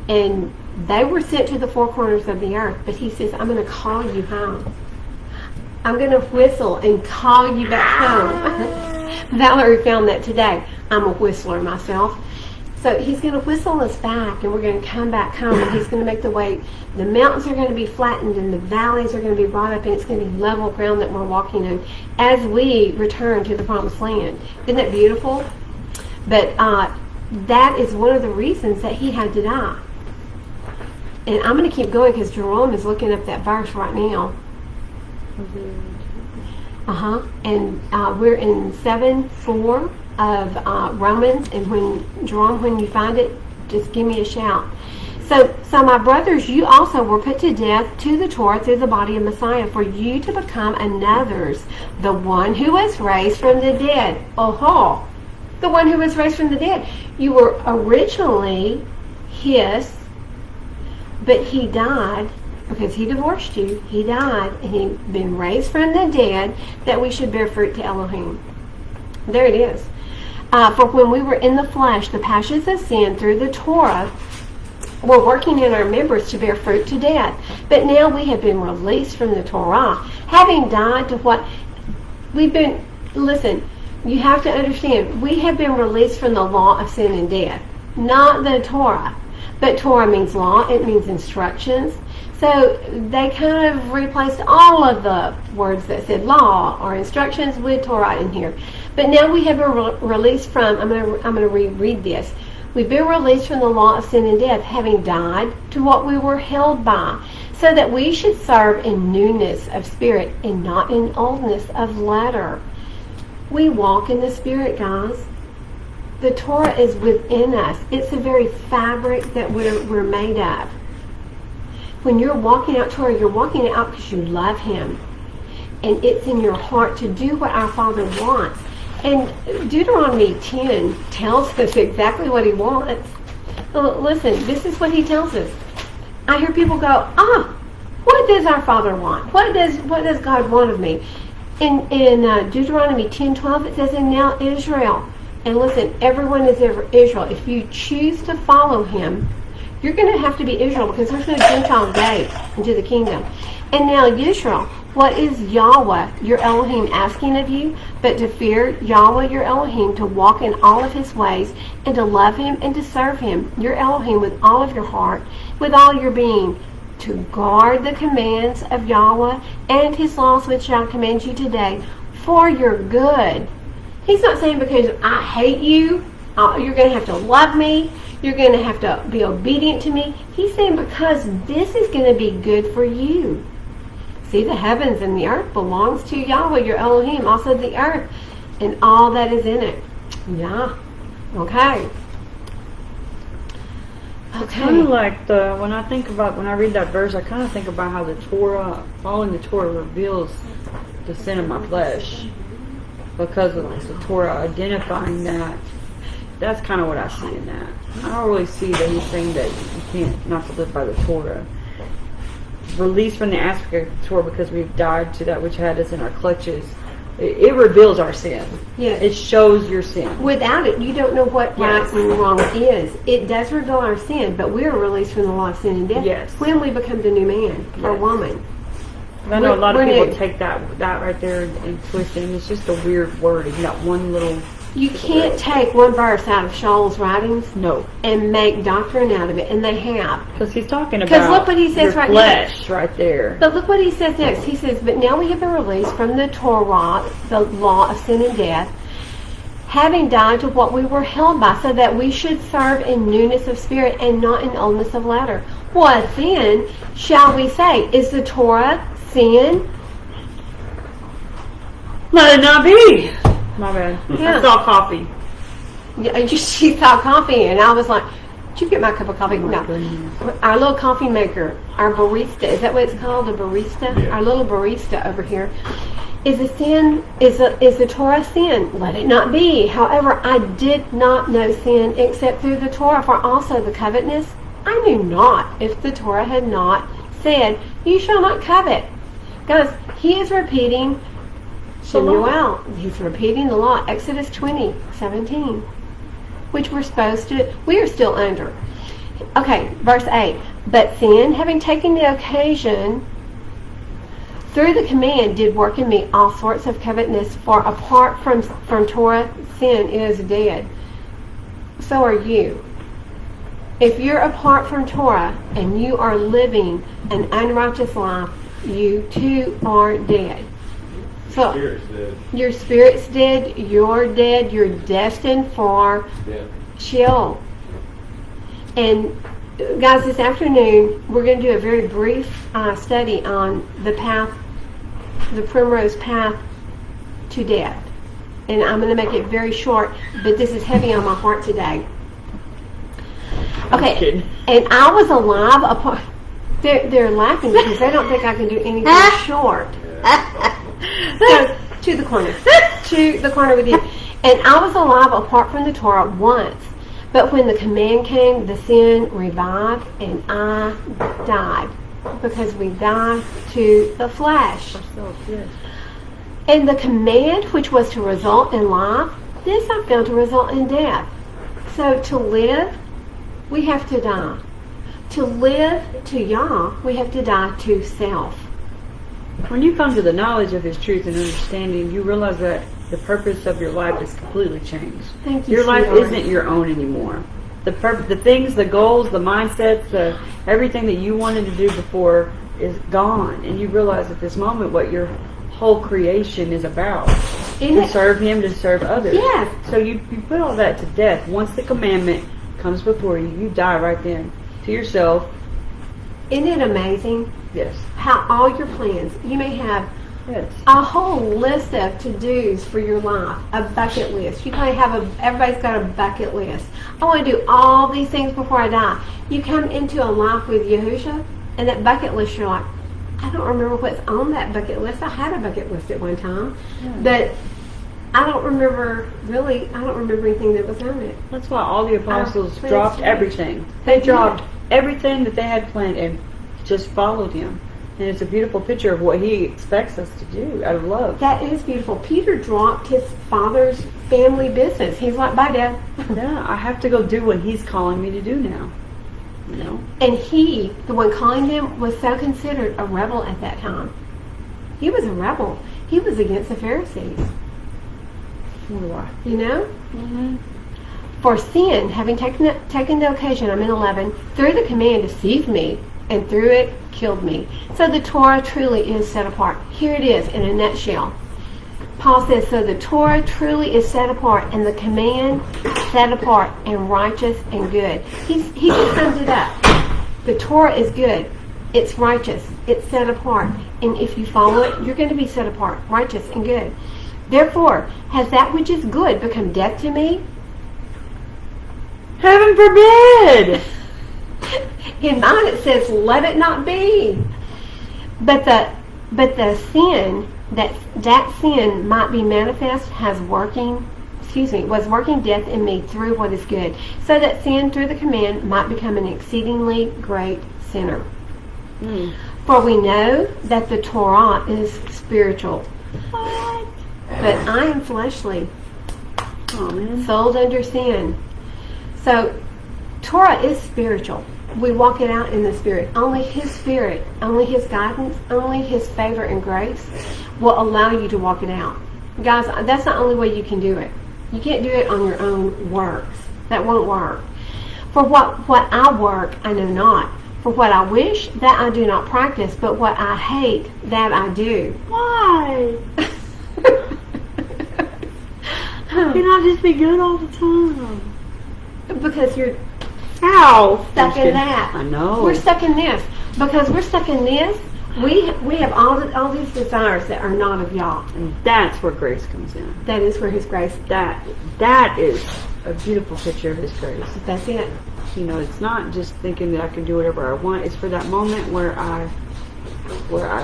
And they were sent to the four corners of the earth. But he says, I'm going to call you home. I'm going to whistle and call you back home. Valerie found that today. I'm a whistler myself. So he's going to whistle us back, and we're going to come back home, and he's going to make the way. The mountains are going to be flattened, and the valleys are going to be brought up, and it's going to be level ground that we're walking in as we return to the promised land. Isn't that beautiful? But that is one of the reasons that he had to die. And I'm going to keep going because Jerome is looking up that verse right now. And we're in 7:4 of Romans, and when you find it, just give me a shout. So my brothers, you also were put to death to the Torah through the body of Messiah, for you to become another's, the one who was raised from the dead. Oh, the one who was raised from the dead. You were originally his, but he died because he divorced you. He died, and he'd been raised from the dead, that we should bear fruit to Elohim. There it is. For when we were in the flesh, the passions of sin through the Torah were working in our members to bear fruit to death. But now we have been released from the Torah, having died to what we've been. Listen, you have to understand, we have been released from the law of sin and death, not the Torah. But Torah means law, it means instructions. So they kind of replaced all of the words that said law or instructions with Torah in here. But now we have been released from, I'm going to reread this. We've been released from the law of sin and death, having died to what we were held by, so that we should serve in newness of spirit and not in oldness of letter. We walk in the Spirit, guys. The Torah is within us. It's the very fabric that we're made of. When you're walking out Torah, you're walking it out because you love Him. And it's in your heart to do what our Father wants. And Deuteronomy 10 tells us exactly what He wants. Listen, this is what He tells us. I hear people go, what does our Father want? What does God want of me? In Deuteronomy 10:12, it says, and now Israel. And listen, everyone is Israel. If you choose to follow Him, you're going to have to be Israel, because there's no Gentile gate into the kingdom. And now Yisrael, what is Yahweh, your Elohim, asking of you? But to fear Yahweh, your Elohim, to walk in all of His ways, and to love Him and to serve Him, your Elohim, with all of your heart, with all your being, to guard the commands of Yahweh and His laws which I command you today, for your good. He's not saying because I hate you, you're going to have to love me, you're going to have to be obedient to me. He's saying because this is going to be good for you. See, the heavens and the earth belongs to Yahweh, your Elohim, also the earth and all that is in it. Yeah. Okay. Kind Okay. of like when I read that verse, I kind of think about how the Torah, following the Torah, reveals the sin of my flesh, because of the Torah identifying that. That's kind of what I see in that. I don't really see that he's saying that you can't not to live by the Torah. Released from the aspect of the Torah because we've died to that which had us in our clutches. It reveals our sin. Yes. It shows your sin. Without it, you don't know what Yes. right and wrong is. It does reveal our sin, but we are released from the law of sin and death Yes. when we become the new man or Yes. woman. I know a lot of We're people new. take that right there and twist it, and it's just a weird word. It's got one little You can't take one verse out of Shaul's writings no, and make doctrine out of it, and they have. because he's talking about 'Cause look what he says your right flesh right there. But look what he says next. He says, "But now we have been released from the Torah, the law of sin and death, having died to what we were held by, so that we should serve in newness of spirit and not in oldness of letter. What then shall we say? Is the Torah sin?" Let it not be. My bad. Yeah. I saw coffee. Yeah, she thought coffee, and I was like, "Did you get my cup of coffee?" No. Our little coffee maker, our barista, is that what it's called, a barista? Yeah. Our little barista over here. Is the sin, is the Torah sin? Let it not be. However, I did not know sin except through the Torah, for also the covetousness. I knew not if the Torah had not said, "You shall not covet." Guys, he is repeating Shemuel. He's repeating the law, Exodus 20:17, which we are still under. Okay, verse 8. "But sin, having taken the occasion through the command, did work in me all sorts of covetousness, for apart from Torah, sin is dead." So are you. If you're apart from Torah and you are living an unrighteous life, you too are dead. So Spirit's dead. your spirit's dead, you're dead, you're destined for Yeah. Sheol. And guys, this afternoon we're going to do a very brief study on the primrose path to death. And I'm going to make it very short, but this is heavy on my heart today. Okay, kidding. and I was alive upon. They're laughing because they don't think I can do anything short. So, to the corner with you. "And I was alive apart from the Torah once, but when the command came, the sin revived, and I died." Because we die to the flesh. "And the command which was to result in life, this I found to result in death." So to live, we have to die. To live to Yah, we have to die to self. When you come to the knowledge of His truth and understanding, you realize that the purpose of your life is completely changed. Thank you, Your life sweetheart. isn't your own anymore. The things, the goals, the mindsets, everything that you wanted to do before is gone, and you realize at this moment what your whole creation is about: Isn't to it- serve Him, to serve others. Yes. So you put all that to death. Once the commandment comes before you, you die right then to yourself. Isn't it amazing Yes. how all your plans, you may have Yes. a whole list of to-dos for your life, a bucket list. You probably have everybody's got a bucket list. I want to do all these things before I die. You come into a life with Yahusha, and that bucket list, you're like, I don't remember what's on that bucket list. I had a bucket list at one time, but I don't remember anything that was on it. That's why all the apostles please dropped do. everything. They dropped everything that they had planned and just followed Him. And it's a beautiful picture of what He expects us to do out of love. That is beautiful. Peter dropped his father's family business. He's like, "Bye, Dad." Yeah, I have to go do what He's calling me to do now. You know? And he, the one calling him, was so considered a rebel at that time. He was a rebel. He was against the Pharisees. Wonder why. You know? "For sin, having taken the occasion," I'm in 11, "through the command deceived me, and through it killed me." So the Torah truly is set apart. Here it is in a nutshell. Paul says, so the Torah truly is set apart, and the command set apart and righteous and good. He just sums it up. The Torah is good. It's righteous. It's set apart. And if you follow it, you're going to be set apart, righteous and good. "Therefore, has that which is good become death to me?" Heaven forbid! In mine it says, let it not be. But the sin, that sin might be manifest, was working death in me through what is good, so that sin through the command might become an exceedingly great sinner. For we know that the Torah is spiritual, but I am fleshly, sold under sin. So Torah is spiritual. We walk it out in the Spirit. Only His Spirit, only His guidance, only His favor and grace will allow you to walk it out. Guys, that's the only way you can do it. You can't do it on your own works. That won't work. For what I work, I know not. For what I wish, that I do not practice. But what I hate, that I do. Why? Can I just be good all the time? Because you're Ow! stuck in that. I know. We're stuck in this. Because we're stuck in this, we have all these desires that are not of Yah. And that's where grace comes in. That is where His grace. That is a beautiful picture of His grace. That's it. You know, it's not just thinking that I can do whatever I want. It's for that moment where I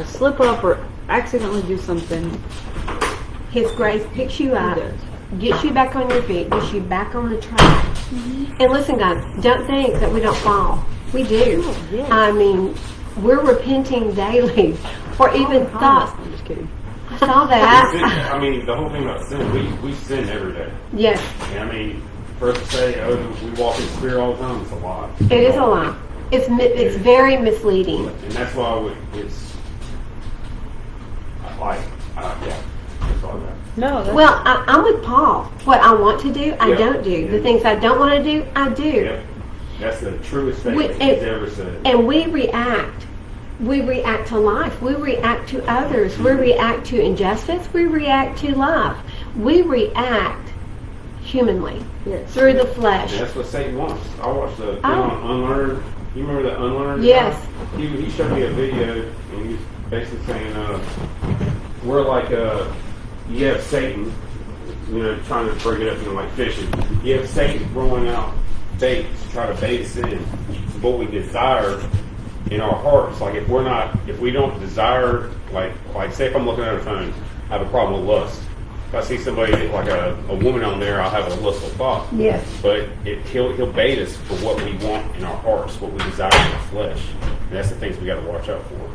slip up or accidentally do something. His grace picks you up, He does. gets you back on your feet, gets you back on the track. And listen, guys, don't think that we don't fall. We do. Oh, yes. I mean, we're repenting daily for even thoughts. I'm just kidding. I saw that. I mean, the whole thing about sin, we sin every day. Yes, And I mean, for us to say, we walk in the Spirit all the time, it's a lie. it is a lie. It's very misleading. And that's why it's like, yeah, that's all I got. No, that's Well, I'm with Paul. What I want to do, I Yeah. don't do. The things I don't want to do, I do. Yep. That's the truest We- statement he's ever said. And we react. We react to life. We react to others. We react to injustice. We react to love. We react humanly yes. through the flesh. And that's what Satan wants. I watched the thing Oh. on Unlearn. You remember the Unlearn? Yes. guy? He showed me a video, and he was basically saying, we're like, you have Satan, trying to bring it up, like fishing. You have Satan throwing out bait to try to bait us in. What we desire in our hearts, like if we don't desire, like say if I'm looking at a phone, I have a problem with lust. If I see somebody like a woman on there, I'll have a lustful thought. Yes. But he'll bait us for what we want in our hearts, what we desire in our flesh. And that's the things we got to watch out for.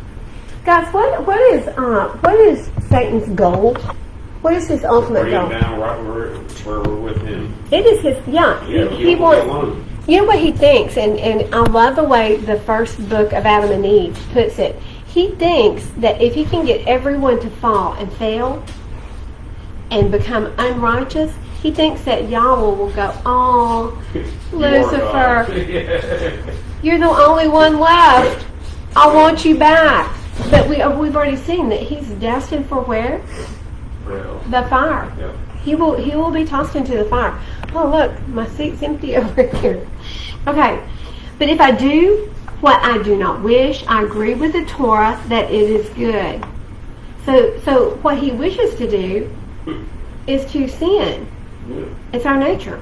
Guys, what is Satan's goal? What is his ultimate Bring goal? him down right where we're with him. It is his. Yeah. Yeah, He won't wants. be alone. You know what he thinks, and I love the way the first book of Adam and Eve puts it. He thinks that if he can get everyone to fall and fail and become unrighteous, he thinks that Yahweh will go, oh, Lucifer, you're the only one left. I want you back. But we've already seen that he's destined for where? Well, The fire. yeah. He will be tossed into the fire. Oh, look, my seat's empty over here. Okay, but if I do what I do not wish, I agree with the Torah that it is good. So what he wishes to do is to sin. Yeah. It's our nature.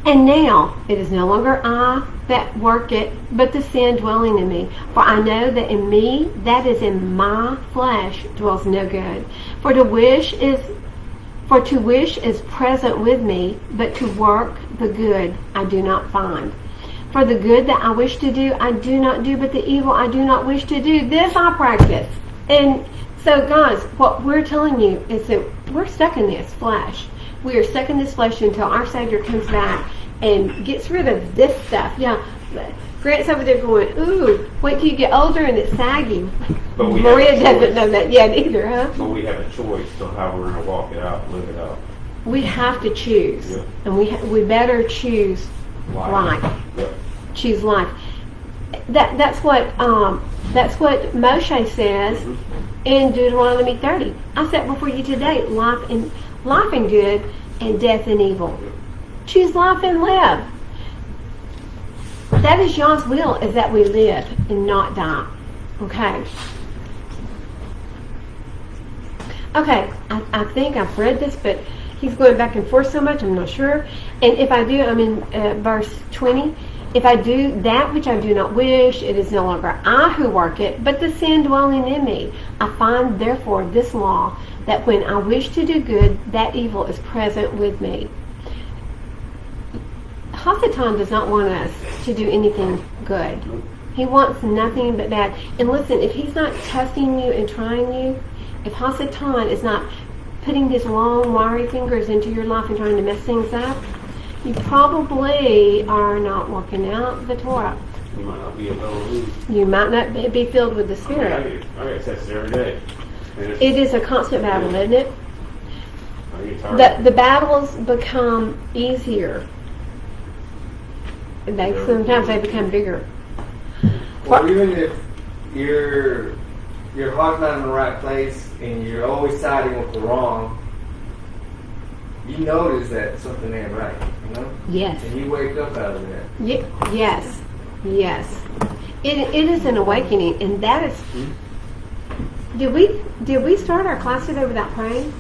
And now it is no longer I that work it, but the sin dwelling in me. For I know that in me, that is in my flesh, dwells no good. For to wish is present with me, but to work the good I do not find. For the good that I wish to do, I do not do, but the evil I do not wish to do, this I practice. And so, guys, what we're telling you is that we're stuck in this flesh. We are stuck in this flesh until our Savior comes back and gets rid of this stuff. Yeah, Grant's over there going, ooh, wait till you get older and it's saggy. But we Maria have a doesn't choice. know that yet either, huh? But we have a choice to how we're going to walk it out, live it out. We have to choose. Yeah. And we better choose life. Yeah. Choose life. That's what Moshe says in Deuteronomy 30. I set before you today life and good and death and evil. Choose life and live. That is Yah's will, is that we live and not die. Okay. Okay, I think I've read this, but he's going back and forth so much, I'm not sure. And if I do, I'm in verse 20. If I do that which I do not wish, it is no longer I who work it, but the sin dwelling in me. I find therefore this law, that when I wish to do good, that evil is present with me. Hasatan does not want us to do anything good. He wants nothing but bad. And listen, if he's not testing you and trying you, if Hasatan is not putting his long, wiry fingers into your life and trying to mess things up, you probably are not working out the Torah. You might not be a little. You might not be filled with the I Spirit. get tested every day. It is a constant battle, isn't it? I get tired. The battles become easier. Sometimes they become bigger. Well, even if your heart's not in the right place and you're always siding with the wrong, you notice that something ain't right, you know? Yes. And you wake up out of that. Yes. Yes. It is an awakening, and that is. Did we start our class today without praying?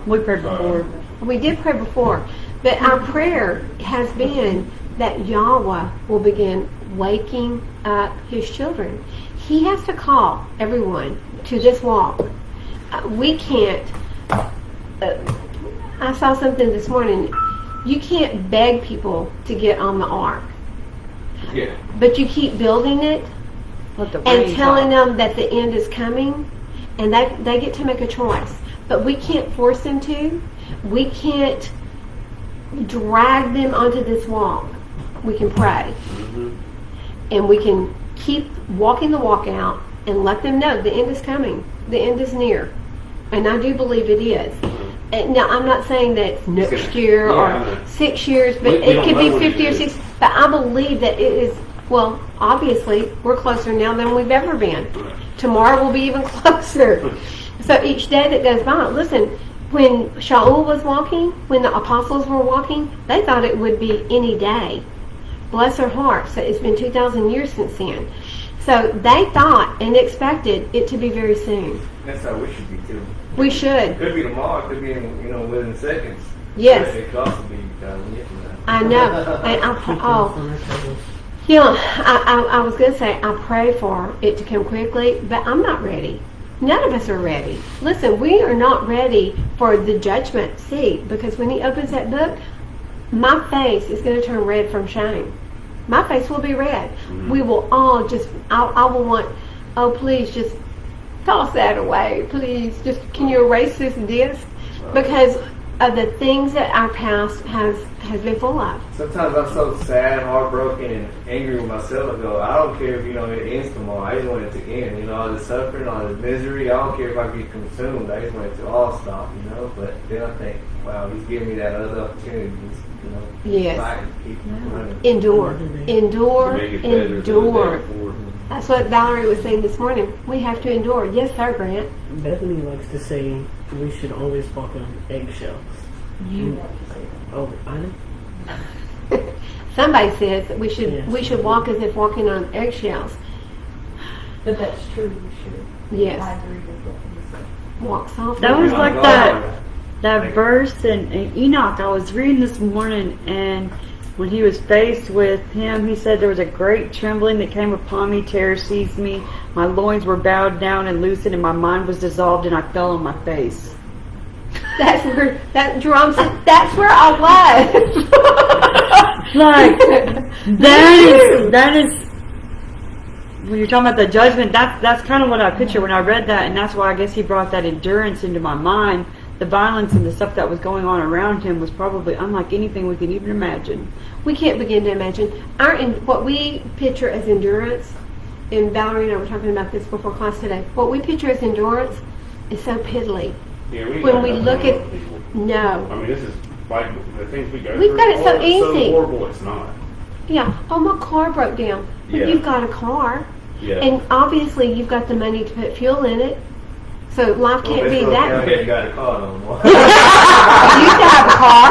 We prayed before. We did pray before, but our prayer has been that Yahweh will begin waking up His children. He has to call everyone to this walk. We can't. I saw something this morning. You can't beg people to get on the ark. Yeah. But you keep building it and telling them that the end is coming, and they get to make a choice. But we can't force them to. We can't drag them onto this walk. We can pray. And we can keep walking the walk out and let them know the end is coming. The end is near. And I do believe it is. And now, I'm not saying that it's next year or 6 years, but it could be 50 or 60. But I believe that it is, well, obviously, we're closer now than we've ever been. Tomorrow will be even closer. So each day that goes by, listen, when Shaul was walking, when the apostles were walking, they thought it would be any day. Bless their hearts. So it's been 2,000 years since then. So they thought and expected it to be very soon. That's how we should be too. We should. It could be tomorrow. It could be within seconds. Yes. But it could also be 2,000 years from now. I know. And I was going to say, I pray for it to come quickly, but I'm not ready. None of us are ready. Listen, we are not ready for the judgment seat, because when He opens that book, my face is going to turn red from shame. My face will be red. We will all just, I will want, oh, please just toss that away. Please, just, can you erase this disc? Because of the things that our past has been full of. Sometimes I'm so sad, heartbroken, and angry with myself. I go, I don't care if, it ends tomorrow. I just want it to end. All the suffering, all the misery. I don't care if I get consumed. I just want it to all stop, But then I think, wow, He's giving me that other opportunity. Yes. Fight and keep running. Endure. Endure. That's what Valerie was saying this morning. We have to endure. Yes, sir, Grant. Bethany likes to say we should always walk on eggshells. You Oh, I know. Somebody says that we should walk as if walking on eggshells. But that's true, we should. Yes. I agree with what you said. Walk softly. That was like that verse in Enoch I was reading this morning, and when he was faced with him, he said, there was a great trembling that came upon me, terror seized me, my loins were bowed down and loosened, and my mind was dissolved, and I fell on my face. That's where that's where I was. Like, that is when you're talking about the judgment, that's kind of what I picture when I read that, and that's why I guess he brought that endurance into my mind. The violence and the stuff that was going on around him was probably unlike anything we could even imagine. We can't begin to imagine. What we picture as endurance, and Valerie and I were talking about this before class today, what we picture as endurance is so piddly. Yeah, When we look at, no. I mean, this is like the things we go We've through. got it so easy. So horrible it's not. Yeah. Oh, my car broke down. But Yeah. you've got a car. Yeah. And obviously you've got the money to put fuel in it. So life can't be that. You got a car no more. I used to have a car.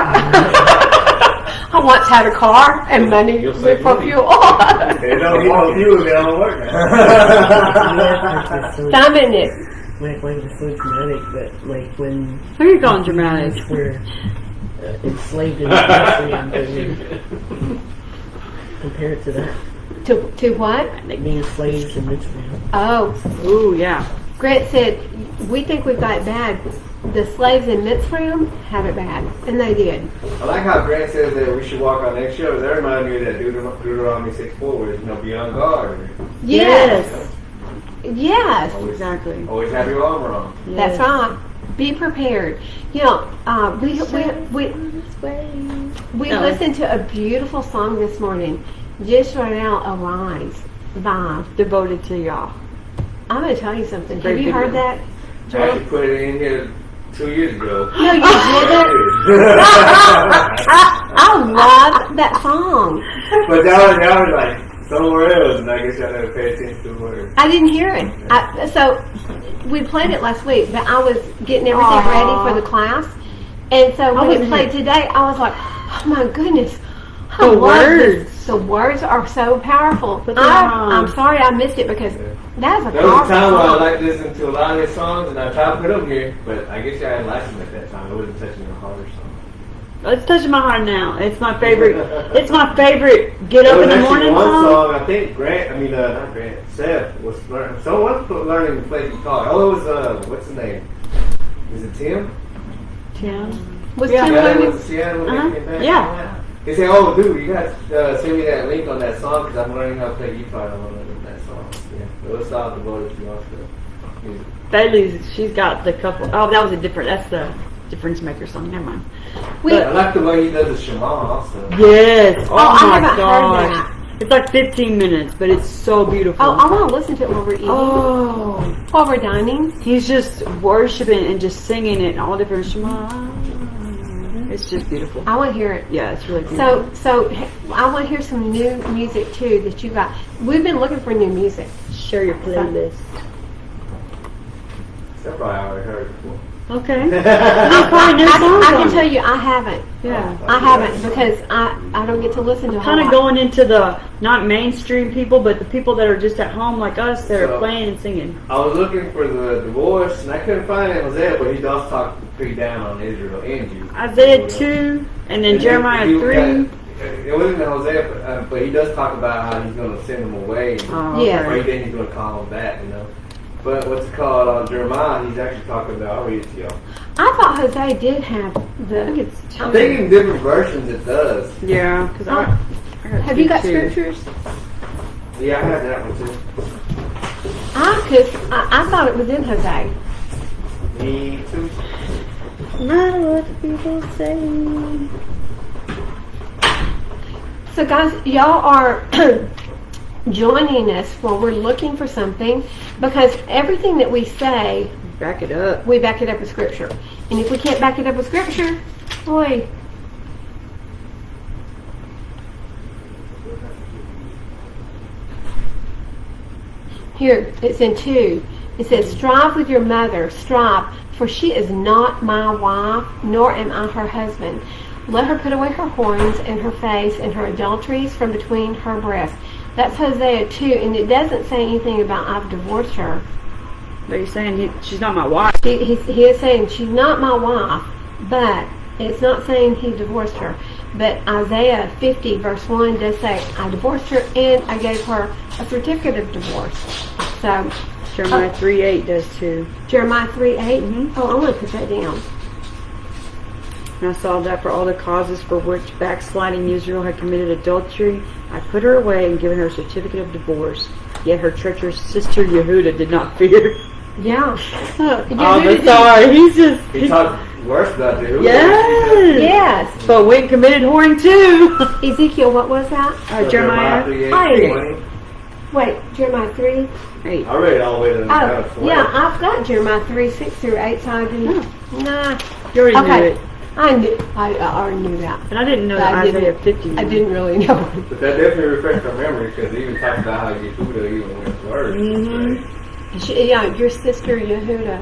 I once had a car and money You'll save for money. fuel. They don't want you, they don't work now. I'm in it. Like it's so dramatic that when Who are you calling dramatic? we're enslaved in slavery, compare it to that. To what? Being slaves in Mitzrayim. Oh, Ooh, yeah. Grant said, we think we've got it bad. The slaves in Mitzrayim have it bad. And they did. I like how Grant says that we should walk on eggshells. That reminds me of that Deuteronomy 6:4, where be on guard. Yes. Yes. Always, Exactly. always have your armor on. That's right. Be prepared. You know, we listened to a beautiful song this morning. Just right now, Arise by. Devoted to Yah. I'm going to tell you something. Have Very you heard good. that? I Joel? actually put it in here 2 years ago. No, you didn't. I love that song. But y'all was like somewhere else, and I guess y'all never pay attention to the words. I didn't hear it. So we played it last week, but I was getting everything ready for the class. And so when it played today, I was like, oh my goodness. I The love words. this. The words are so powerful. But I'm sorry I missed it because that's a There was a powerful time where I song. liked listening to a lot of his songs, and I tried to put them here, but I guess y'all hadn't liked them at that time. It wasn't touching your heart or something. It's touching my heart now. It's my favorite. It's my favorite get up in the morning one song. I think not Grant, Seth was learning. Someone was learning to play guitar. Oh, it was what's his name? Is it Tim? Tim. Was Yeah. Tim Yeah, that learning? was the Seattle when they came back. Yeah. He said, "Oh, dude, you got to send me that link on that song because I'm learning how to play guitar. And I want to learn that song." Yeah, it was all devoted to also. Bailey's. She's got the couple. Oh, that was a different. That's the difference maker song. Never mind. I like the way he does the Shema also. Yes. Oh, I my haven't heard god. that. It's like 15 minutes, but it's so beautiful. Oh, I want to listen to it while we're eating. Oh. While we're dining. He's just worshiping and just singing it in all different Shema. It's just beautiful. I want to hear it. Yeah, it's really beautiful. So I want to hear some new music too that you got. We've been looking for new music. Share your playlist. That's probably already heard it before. Okay. There's probably new songs I can on tell it. you I haven't. Yeah. I haven't because I don't get to listen to a whole Kind of lot. going into the not mainstream people, but the people that are just at home like us that are So- playing and singing. I was looking for the divorce, and I couldn't find it in Hosea, but he does talk pretty down on Israel and Judah. Isaiah 2 and then Jeremiah 3. It wasn't in Hosea, but he does talk about how he's going to send them away. And Oh, Yeah. right then he's going to call them back, you know. But what's it called on Jeremiah, he's actually talking about, I'll read it to y'all. I thought Jose did have I think the. it's I 2. think in different versions it does. Yeah, because I got Have you got 2. scriptures? Yeah, I have that one too. I thought it was in Jose. Me too. No matter what the people say. So guys, y'all are joining us while we're looking for something because everything that we say, Back it up. we back it up with scripture. And if we can't back it up with scripture, boy. Here, it's in 2. It says, strive with your mother, strive, for she is not my wife, nor am I her husband. Let her put away her horns and her face and her adulteries from between her breasts. That's Hosea 2, and it doesn't say anything about I've divorced her. But you're saying she's not my wife. He is saying she's not my wife, but it's not saying he divorced her. But Isaiah 50 verse 1 does say, I divorced her and I gave her a certificate of divorce. So Jeremiah 3:8 does too. Jeremiah 3:8. Oh, I want to put that down. And I saw that for all the causes for which backsliding Israel had committed adultery, I put her away and given her a certificate of divorce. Yet her treacherous sister Yehuda did not fear. Yeah. Oh, but sorry, He talked worse about you. Yes. Yes. But we committed whoring too. Ezekiel, what was that? Jeremiah 3:8. Wait, Jeremiah 3. 8. I read it all the way to the Oh, yeah, I've got Jeremiah 3, 6 through 8, so I didn't. Nah. You already Okay. knew it. I already knew that. And I didn't know But that I Isaiah didn't- 50. I didn't really know. But that definitely refreshed our memory because he even talked about how Yehuda even went worse. Your sister Yehuda,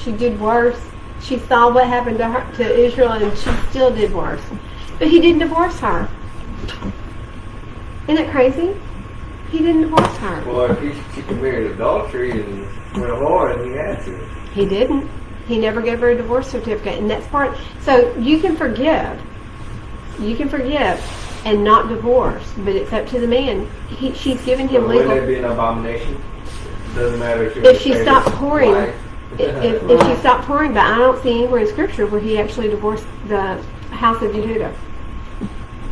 she did worse. She saw what happened to her, to Israel, and she still did worse. But he didn't divorce her. Isn't it crazy? He didn't divorce her. Well, if she committed adultery and went hard, he had to. He didn't. He never gave her a divorce certificate, and that's part. So you can forgive. You can forgive. and not divorced. But it's up to the man. She's given him Wouldn't legal. that be an abomination? Doesn't matter If she stopped pouring, wife. if she stopped pouring, but I don't see anywhere in Scripture where he actually divorced the house of Yehuda.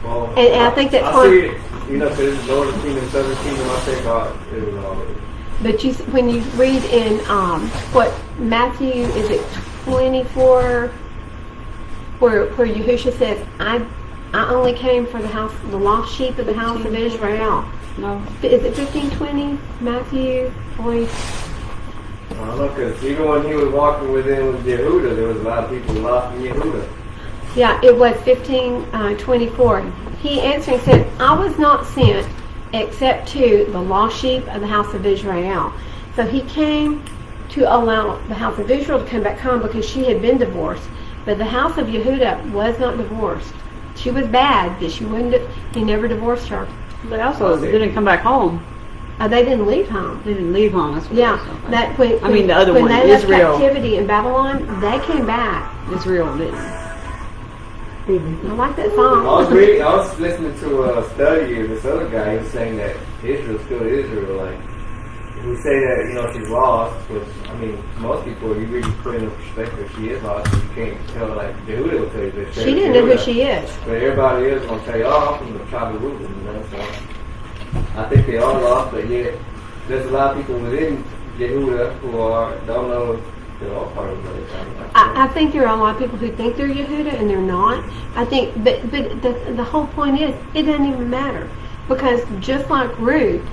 Well, And I think that's I fine. see it, so this is Northern Kingdom, Southern Kingdom. I say God, it was all of it. But when you read in what Matthew is it 24, where Yahushua says, I only came for the lost sheep of the house of Israel. No. Is it 15:20? Matthew, boy. I don't know, because even when he was walking with Yehuda, there was a lot of people lost in Yehuda. Yeah, it was 15:24. He answered and said, I was not sent except to the lost sheep of the house of Israel. So he came to allow the house of Israel to come back home because she had been divorced. But the house of Yehuda was not divorced. She was bad, but he never divorced her. They also didn't come back home. They didn't leave home. They didn't leave home. That's what Yeah, it was. that when, I mean, the other when one, they left Israel. captivity in Babylon, they came back. Israel didn't. I like that I song. was listening to a study of this other guy who was saying that Israel's still Israel. Like, we say that, she's lost, which, I mean, most people, you really put in perspective, she is lost, you can't tell, like, Yehuda will tell you that. She didn't know who she is. But everybody is going to tell you, I'm from the tribe of Reuben, so I think they are lost, but yet, there's a lot of people within Yehuda who don't know if they're all part of it. I think there are a lot of people who think they're Yehuda and they're not. I think, but the whole point is, it doesn't even matter. Because just like Ruth,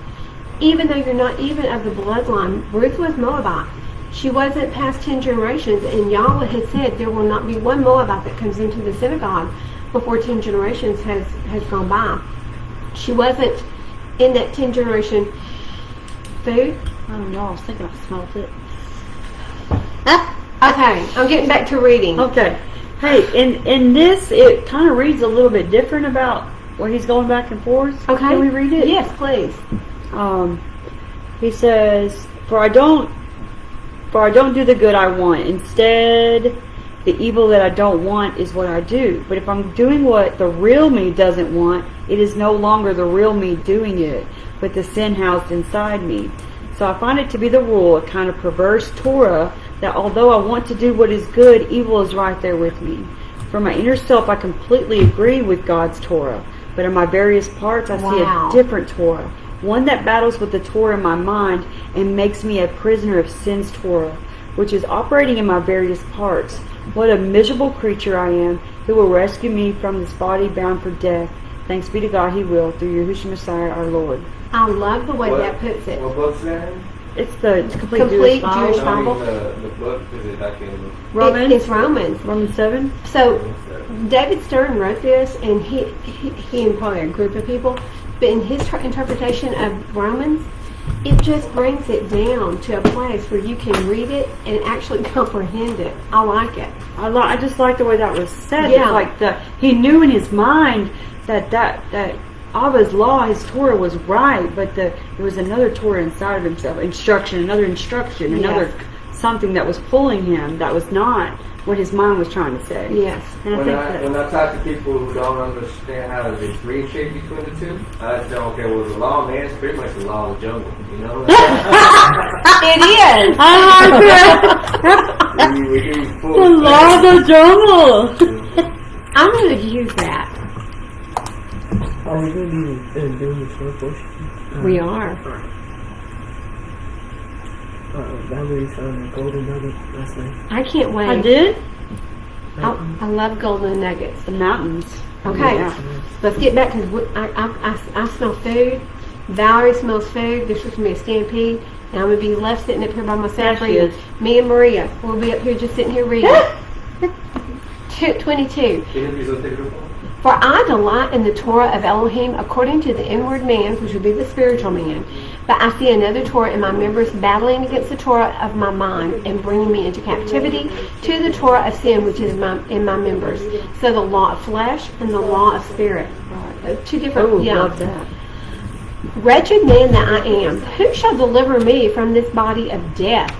even though you're not even of the bloodline, Ruth was Moabite. She wasn't past 10 generations, and Yahweh had said there will not be one Moabite that comes into the synagogue before 10 generations has gone by. She wasn't in that 10 generation food. I don't know. I was thinking I smelled it. Okay, I'm getting back to reading. Okay. Hey, in this, it kind of reads a little bit different about where he's going back and forth. Okay. Can we read it? Yes, please. He says, For I don't do the good I want. Instead, the evil that I don't want is what I do. But if I'm doing what the real me doesn't want, it is no longer the real me doing it, but the sin housed inside me. So I find it to be the rule, a kind of perverse Torah, that although I want to do what is good, evil is right there with me. For my inner self, I completely agree with God's Torah. But in my various parts, I see a different Torah. One that battles with the Torah in my mind and makes me a prisoner of sin's Torah, which is operating in my various parts. What a miserable creature I am, who will rescue me from this body bound for death. Thanks be to God, He will, through Yahushua Messiah our Lord. I love the way that puts it. What book's that? It's the complete Jewish Bible. Bible. The book, is it like in Romans? It's Romans. Romans 7? So David Stern wrote this, and he and probably a group of people, but in his interpretation of Romans, it just brings it down to a place where you can read it and actually comprehend it. I like it. I just like the way that was said. Yeah. It's like he knew in his mind that Abba's law, his Torah was right, but there was another Torah inside of himself, another something that was pulling him that was not what his mind was trying to say. Yes. And when I talk to people who don't understand how to differentiate between the two, I tell them, okay, well, the law, man, it's pretty much the law of the jungle, you know? It is. I like that. we do full The law of the jungle. I'm going to use that. Are we going to be doing the short portion? We are. Valerie found a golden nugget last night. I can't wait. I did? I love golden nuggets. The mountains. Okay, Yeah. let's get back because I smell food. Valerie smells food. This is going to be a stampede. And I'm going to be left sitting up here by myself There she reading. is. Me and Maria will be up here just sitting here reading. 22. For I delight in the Torah of Elohim according to the inward man, which would be the spiritual man. But I see another Torah in my members battling against the Torah of my mind and bringing me into captivity to the Torah of sin, which is in my members. So the law of flesh and the law of spirit. Two different. Oh, love that. Wretched man that I am, who shall deliver me from this body of death?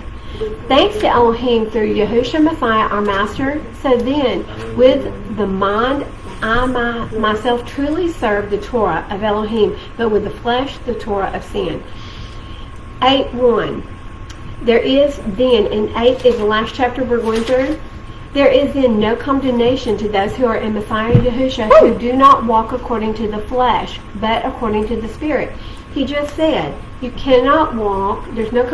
Thanks to Elohim through Yahushua Messiah, our Master. So then, with the mind, I myself truly serve the Torah of Elohim, but with the flesh, the Torah of sin. 8:1. There is then, and 8 is the last chapter we're going through. There is then no condemnation to those who are in Messiah Yahushua, who do not walk according to the flesh, but according to the Spirit. He just said, you cannot walk, there's no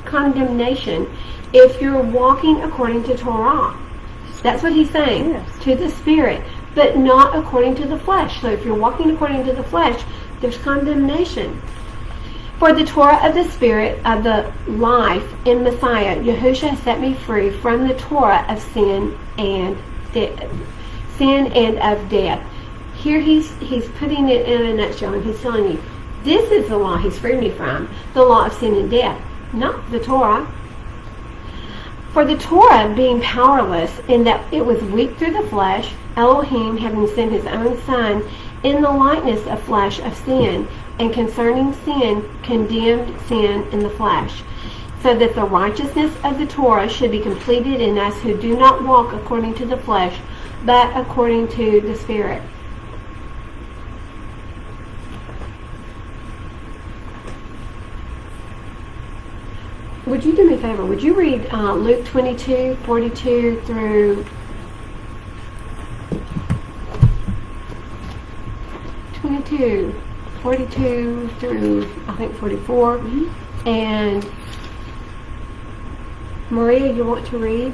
condemnation if you're walking according to Torah. That's what he's saying, Yes. to the Spirit, but not according to the flesh. So if you're walking according to the flesh, there's condemnation. For the Torah of the Spirit of the life in Messiah, Yahushua has set me free from the Torah of sin and of death. Here he's putting it in a nutshell, and he's telling you, this is the law he's freed me from, the law of sin and death, not the Torah. For the Torah being powerless in that it was weak through the flesh, Elohim having sent his own Son in the likeness of flesh of sin, and concerning sin, condemned sin in the flesh, so that the righteousness of the Torah should be completed in us who do not walk according to the flesh, but according to the Spirit. Would you do me a favor? Would you read Luke 22:42 through 42 through, I think, 44. And Maria, you want to read?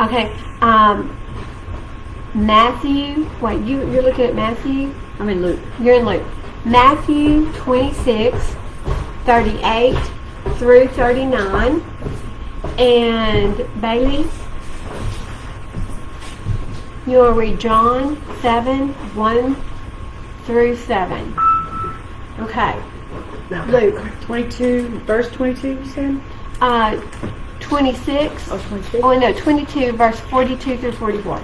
Okay. Matthew, wait, you're looking at Matthew? I'm in Luke. You're in Luke. Matthew 26:38 through 39. And Bailey, you will read John 7:1 through 7. Okay. Luke 22, verse 22, you said? 26. Oh, 26. Oh, no, 22, verse 42 through 44.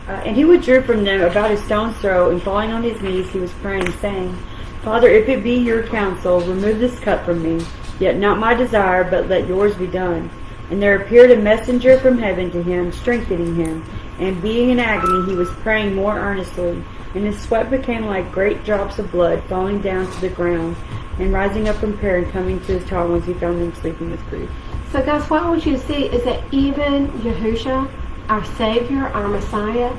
And he withdrew from them about a stone's throw, and falling on his knees, he was praying, saying, Father, if it be your counsel, remove this cup from me. Yet not my desire, but let yours be done. And there appeared a messenger from heaven to him, strengthening him. And being in agony, he was praying more earnestly. And his sweat became like great drops of blood falling down to the ground. And rising up from prayer and coming to his child once he found them sleeping with grief. So guys, what I want you to see is that even Yahushua, our Savior, our Messiah,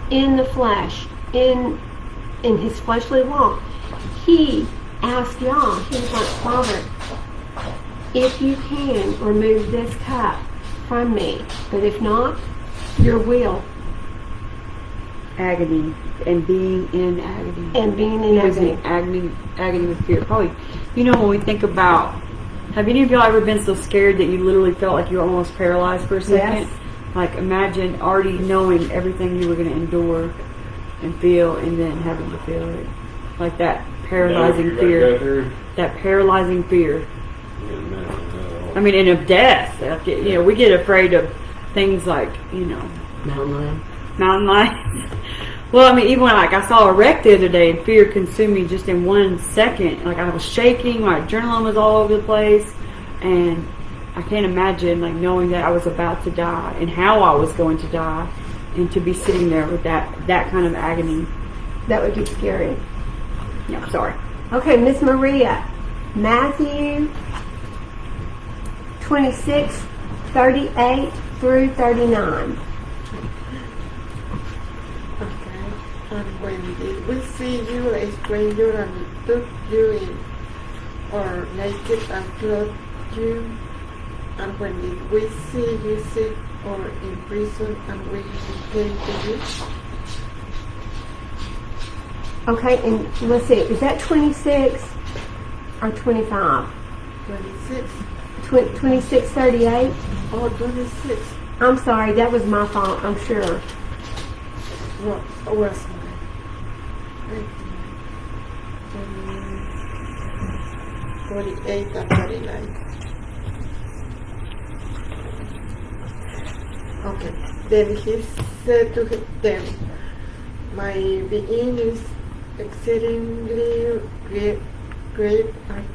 in the flesh, in his fleshly walk, he asked Yah, he was like, Father, if you can, remove this cup from me. But if not, your will. Agony. And being in agony. And being in He was agony. in agony with fear. Probably, when we think about, have any of y'all ever been so scared that you literally felt like you were almost paralyzed for a second? Yes. Like, imagine already knowing everything you were going to endure and feel, and then having to feel it. Like that paralyzing fear. That paralyzing fear. I mean, and of death. We get afraid of things like, mountain lions. Well, I mean, even when I saw a wreck the other day, and fear consumed me just in 1 second. Like, I was shaking, my adrenaline was all over the place, and I can't imagine knowing that I was about to die and how I was going to die, and to be sitting there with that kind of agony. That would be scary. Yeah, sorry. Okay, Miss Maria, Matthew 26:38 through 39. Okay. And when did we see you a stranger and took you in, or naked and clothed you? And when did we see you sick or in prison and we came to you? Okay, and let's see, is that 26 or 25? 26. 26:38? Oh, 26. I'm sorry, that was my fault, I'm sure. What was mine? 48 and 39. Okay. Then he said to them, my being is exceedingly great, and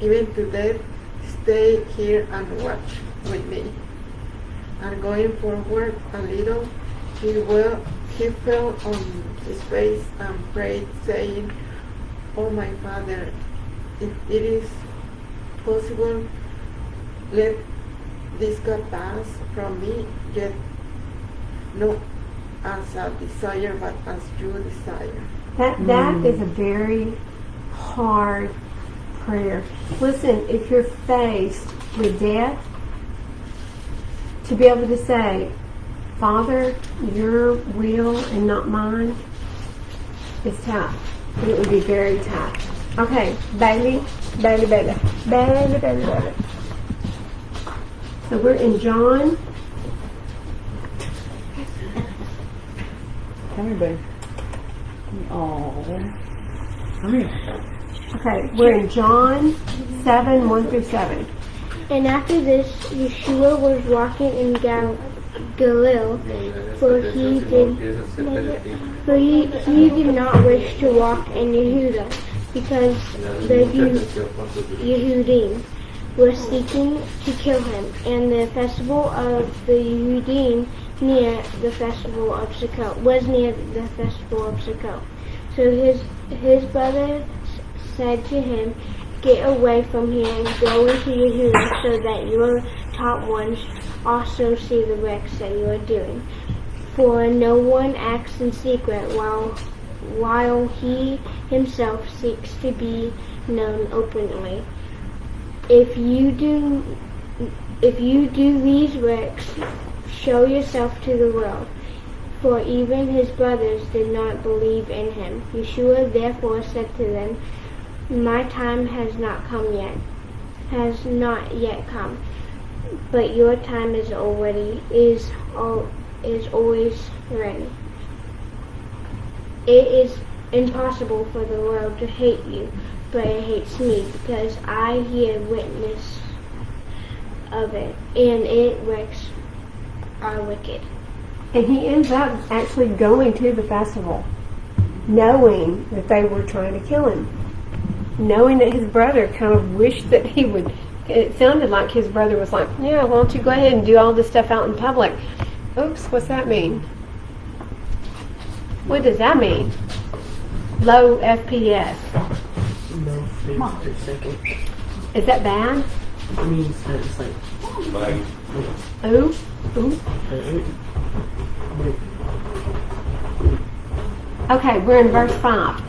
even to death, stay here and watch with me. And going forward a little, he fell on his face and prayed, saying, "Oh my Father, if it is possible, let this cup pass from me, yet not as I desire, but as you desire." That is a very hard prayer. Listen, if you're faced with death, to be able to say, "Father, your will and not mine," is tough. It would be very tough. Okay, Bailey. So we're in John. Come here, babe. Oh. Come here. Okay, we're in John 7, 1 through 7. And after this, Yeshua was walking in Galilee, for he did not wish to walk in Yehuda, because the Yehudim were seeking to kill him, and the festival of the Yehudim was near the festival of Sukkot. So his brothers said to him, "Get away from here and go into Yehuda, so that your top ones also see the works that you are doing. For no one acts in secret while he himself seeks to be known openly. If you do these works, show yourself to the world." For even his brothers did not believe in him. Yeshua therefore said to them, "My time has not yet come, but your time is always ready. It is impossible for the world to hate you, but it hates me, because I hear witness of it, and its works are wicked." And he ends up actually going to the festival, knowing that they were trying to kill him. Knowing that his brother kind of wished that he would. It sounded like his brother was like, "Yeah, why don't you go ahead and do all this stuff out in public?" Oops, what's that mean? What does that mean? Low FPS. No frames per second. Is that bad? It means that it's like, Ooh. Okay, we're in verse 5.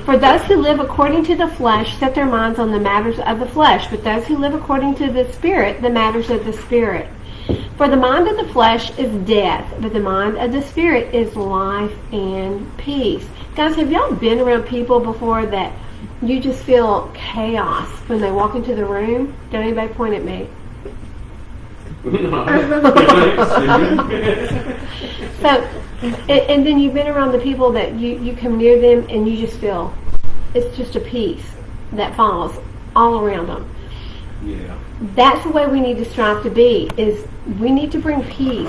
"For those who live according to the flesh set their minds on the matters of the flesh, but those who live according to the Spirit, the matters of the Spirit. For the mind of the flesh is death, but the mind of the Spirit is life and peace." Guys, have y'all been around people before that you just feel chaos when they walk into the room? Don't anybody point at me. So, and then you've been around the people that you come near them and you just feel it's just a peace that falls all around them. Yeah. That's the way we need to strive to be, is we need to bring peace.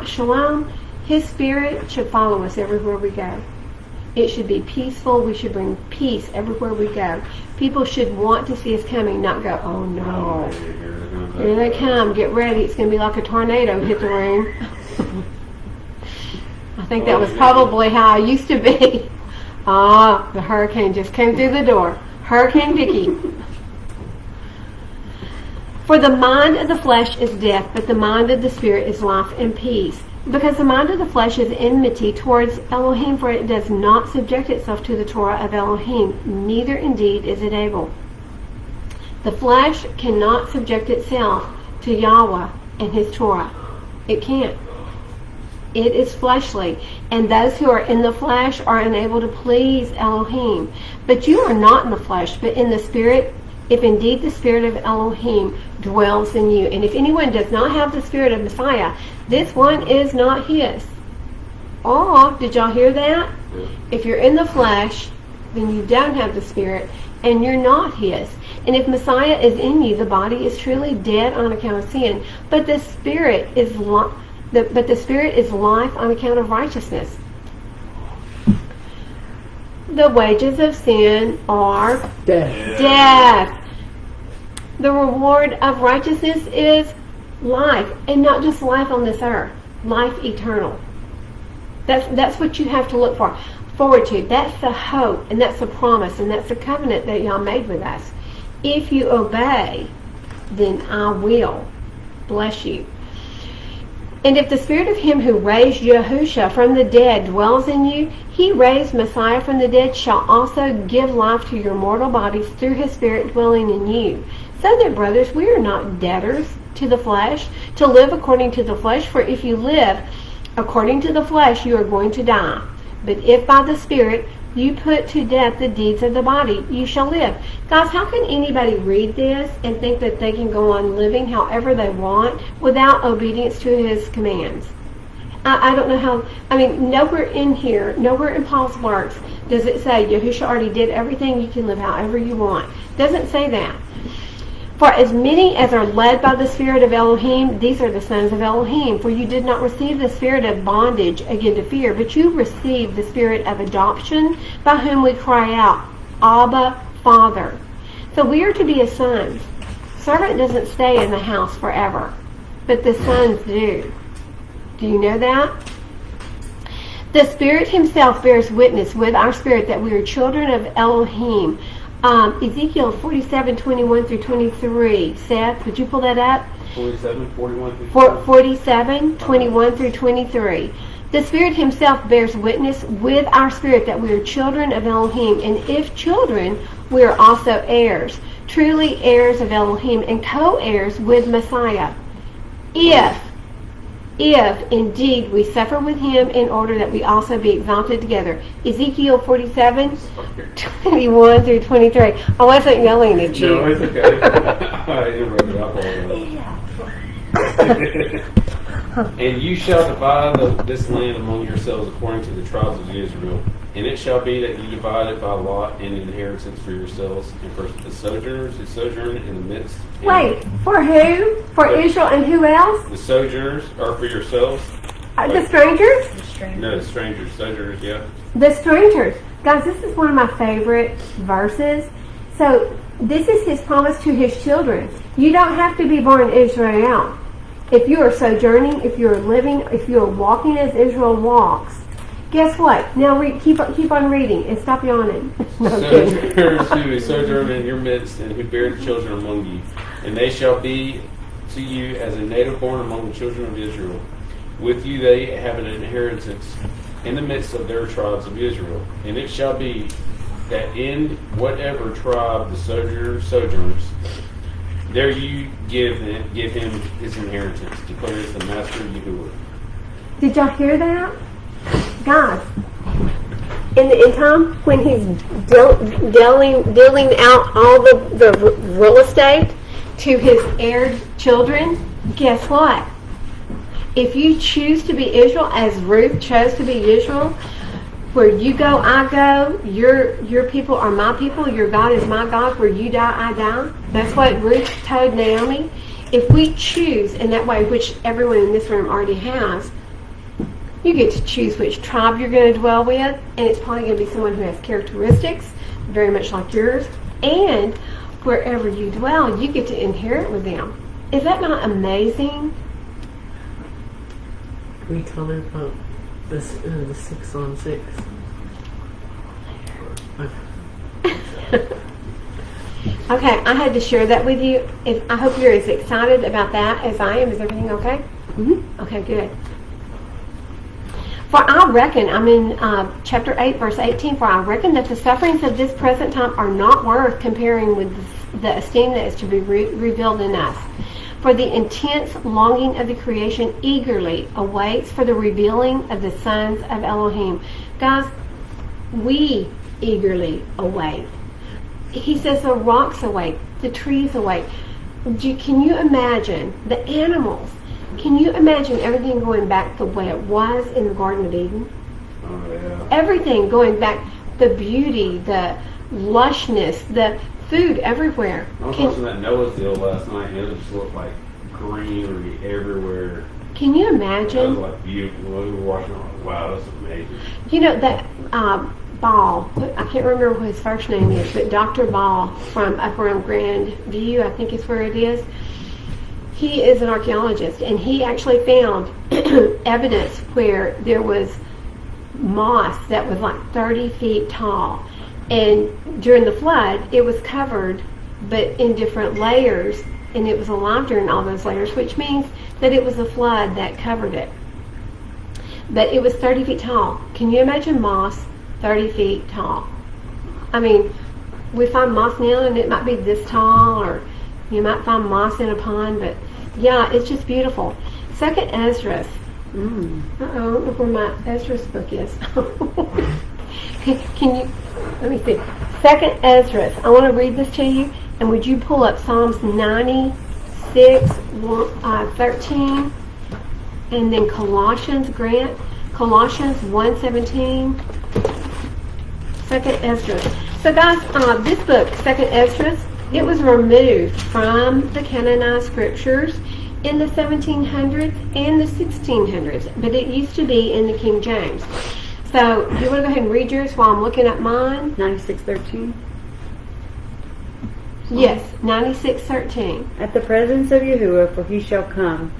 Shalom, his spirit should follow us everywhere we go. It should be peaceful. We should bring peace everywhere we go. People should want to see us coming, not go, "Oh no, here they come, get ready, it's going to be like a tornado hit the room." I think that was probably how I used to be. The hurricane just came through the door. Hurricane Vicky. "For the mind of the flesh is death, but the mind of the Spirit is life and peace. Because the mind of the flesh is enmity towards Elohim, for it does not subject itself to the Torah of Elohim, neither indeed is it able." The flesh cannot subject itself to Yahweh and his Torah. It can't. It is fleshly, and those who are in the flesh are unable to please Elohim. But you are not in the flesh, but in the Spirit, if indeed the Spirit of Elohim dwells in you. And if anyone does not have the Spirit of Messiah, this one is not his. Oh, did y'all hear that? If you're in the flesh, then you don't have the Spirit, and you're not his. And if Messiah is in you, the body is truly dead on account of sin, but the Spirit is life on account of righteousness. the wages of sin are Death. death. The reward of righteousness is life, and not just life on this earth, life eternal. That's what you have to look forward to. That's the hope, and that's the promise, and that's the covenant that y'all made with us. If you obey, then I will bless you. And if the spirit of him who raised Yahusha from the dead dwells in you, he raised Messiah from the dead shall also give life to your mortal bodies through his spirit dwelling in you. So that, brothers, we are not debtors to the flesh, to live according to the flesh. For if you live according to the flesh, you are going to die. But if by the Spirit you put to death the deeds of the body, you shall live. Guys, how can anybody read this and think that they can go on living however they want without obedience to his commands? I don't know how. I mean, nowhere in here, nowhere in Paul's works does it say Yahushua already did everything, you can live however you want. It doesn't say that. For as many as are led by the Spirit of Elohim, these are the sons of Elohim. For you did not receive the spirit of bondage again to fear, but you received the spirit of adoption, by whom we cry out, Abba, Father. So we are to be as sons. Servant doesn't stay in the house forever, but the sons do. Do you know that? The Spirit himself bears witness with our spirit that we are children of Elohim. Ezekiel 47:21 through 23. Seth, would you pull that up? 47, 41 through 47:21 through 23. The Spirit himself bears witness with our spirit that we are children of Elohim, and if children, we are also heirs, truly heirs of Elohim, and co-heirs with Messiah. If indeed we suffer with him, in order that we also be exalted together. Ezekiel 47:21 through 23. I wasn't yelling at you. No, it's okay. I interrupted. I apologize. And you shall divide this land among yourselves according to the tribes of Israel. And it shall be that you divide it by lot and inheritance for yourselves, and for the sojourners who sojourn in the midst. Wait, for who? For Israel and who else? The sojourners are for yourselves. The strangers? No, the strangers, sojourners, yeah. The strangers. Guys, this is one of my favorite verses. So, this is his promise to his children. You don't have to be born Israel. If you are sojourning, if you are living, if you are walking as Israel walks, guess what? Now keep on reading and stop yawning. No, Sojourners who sojourn in your midst and who bear children among you, and they shall be to you as a native born among the children of Israel. With you they have an inheritance in the midst of their tribes of Israel. And it shall be that in whatever tribe the sojourners, there you give him his inheritance, declares the Master Yahuwah. Did y'all hear that? Guys, in the end time, when he's dealing out all the real estate to his heirs children, guess what? If you choose to be Israel, as Ruth chose to be Israel, where you go, I go, your people are my people, your God is my God, where you die, I die. That's what Ruth told Naomi. If we choose in that way, which everyone in this room already has, you get to choose which tribe you're going to dwell with, and it's probably going to be someone who has characteristics very much like yours, and wherever you dwell, you get to inherit with them. Is that not amazing? We comment about this the 6 on 6. Okay, I had to share that with you. I hope you're as excited about that as I am. Is everything okay? Mm-hmm. Okay, good. For I reckon, I'm in chapter 8, verse 18, for I reckon that the sufferings of this present time are not worth comparing with the esteem that is to be revealed in us. For the intense longing of the creation eagerly awaits for the revealing of the sons of Elohim. Guys, we eagerly await. He says the rocks await, the trees await. Can you imagine the animals? Can you imagine everything going back the way it was in the Garden of Eden? Oh, yeah. Everything going back, the beauty, the lushness, the food everywhere. I was watching that Noah's deal last night, and it just looked like greenery everywhere. Can you It was imagine? like beautiful. We were watching it, like, wow, that's amazing. You know that Ball, I can't remember what his first name is, but Dr. Ball from up around Grand View, I think is where it is. He is an archaeologist, and he actually found evidence where there was moss that was like 30 feet tall. And during the flood, it was covered, but in different layers, and it was alive during all those layers, which means that it was a flood that covered it. But it was 30 feet tall. Can you imagine moss 30 feet tall? I mean, we find moss now, and it might be this tall, or you might find moss in a pond, but yeah, it's just beautiful. Second Esdras. Uh-oh, I don't know where my Esdras book is. Can you, let me see. Second Esdras. I want to read this to you, and would you pull up Psalms 96, 13, and then Colossians, Grant, Colossians 1:17. Second Esdras. So guys, this book, Second Esdras, it was removed from the canonized scriptures in the 1700s and the 1600s, but it used to be in the King James. So, do you want to go ahead and read yours while I'm looking at mine? 96:13. Yes, 96:13. At the presence of Yahuwah, for he shall come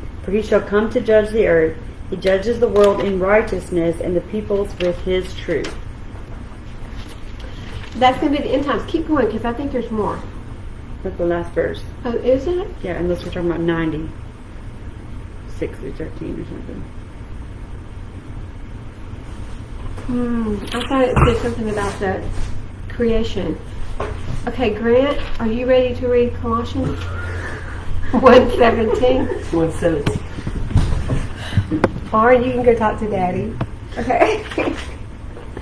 to judge the earth. He judges the world in righteousness and the peoples with his truth. That's going to be the end times. Keep going, because I think there's more. That's the last verse. Oh, is it? Yeah, unless we're talking about 90. 6 through 13 or something. I thought it said something about the creation. Okay, Grant, are you ready to read Colossians 1:17? 1:17. Or you can go talk to Daddy. Okay.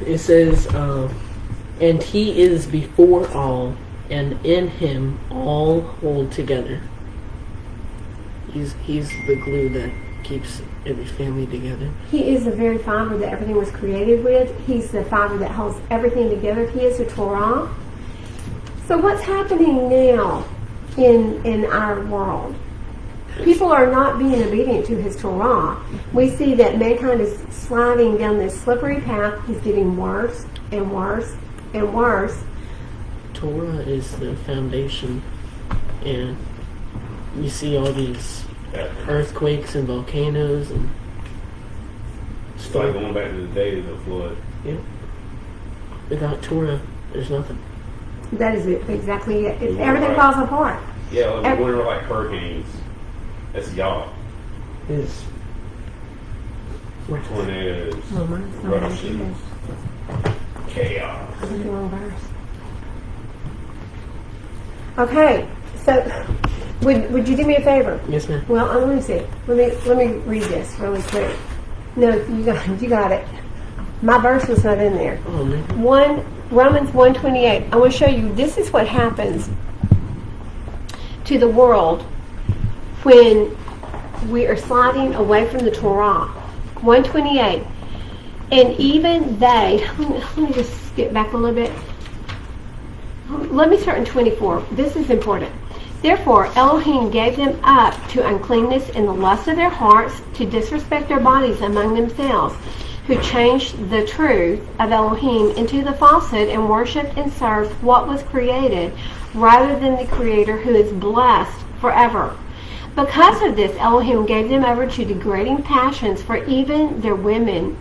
It says, and he is before all, and in him all hold together. He's the glue that keeps every family together. He is the very fiber that everything was created with. He's the fiber that holds everything together. He is the Torah. So what's happening now in our world? People are not being obedient to his Torah. We see that mankind is sliding down this slippery path. He's getting worse and worse and worse. Torah is the foundation, and you see all these earthquakes and volcanoes and It's like going back to the day of the flood. yeah. Without Torah, there's nothing. That is it, exactly it. Yeah, Everything right. falls apart. Yeah, like when we're like hurricanes, that's y'all. Is Tornadoes, Oh, mine's not like eruptions, chaos. I think the wrong verse. Okay, so would you do me a favor? yes, ma'am. Well, let me see. Let me read this really quick. No, you got it. My verse was not in there. Oh man. Romans 1:28. I want to show you. This is what happens to the world when we are sliding away from the Torah. 1:28. And even they. Let me just skip back a little bit. Let me start in 24. This is important. Therefore, Elohim gave them up to uncleanness in the lust of their hearts, to disrespect their bodies among themselves, who changed the truth of Elohim into the falsehood and worshipped and served what was created rather than the Creator, who is blessed forever. Because of this, Elohim gave them over to degrading passions, for even their women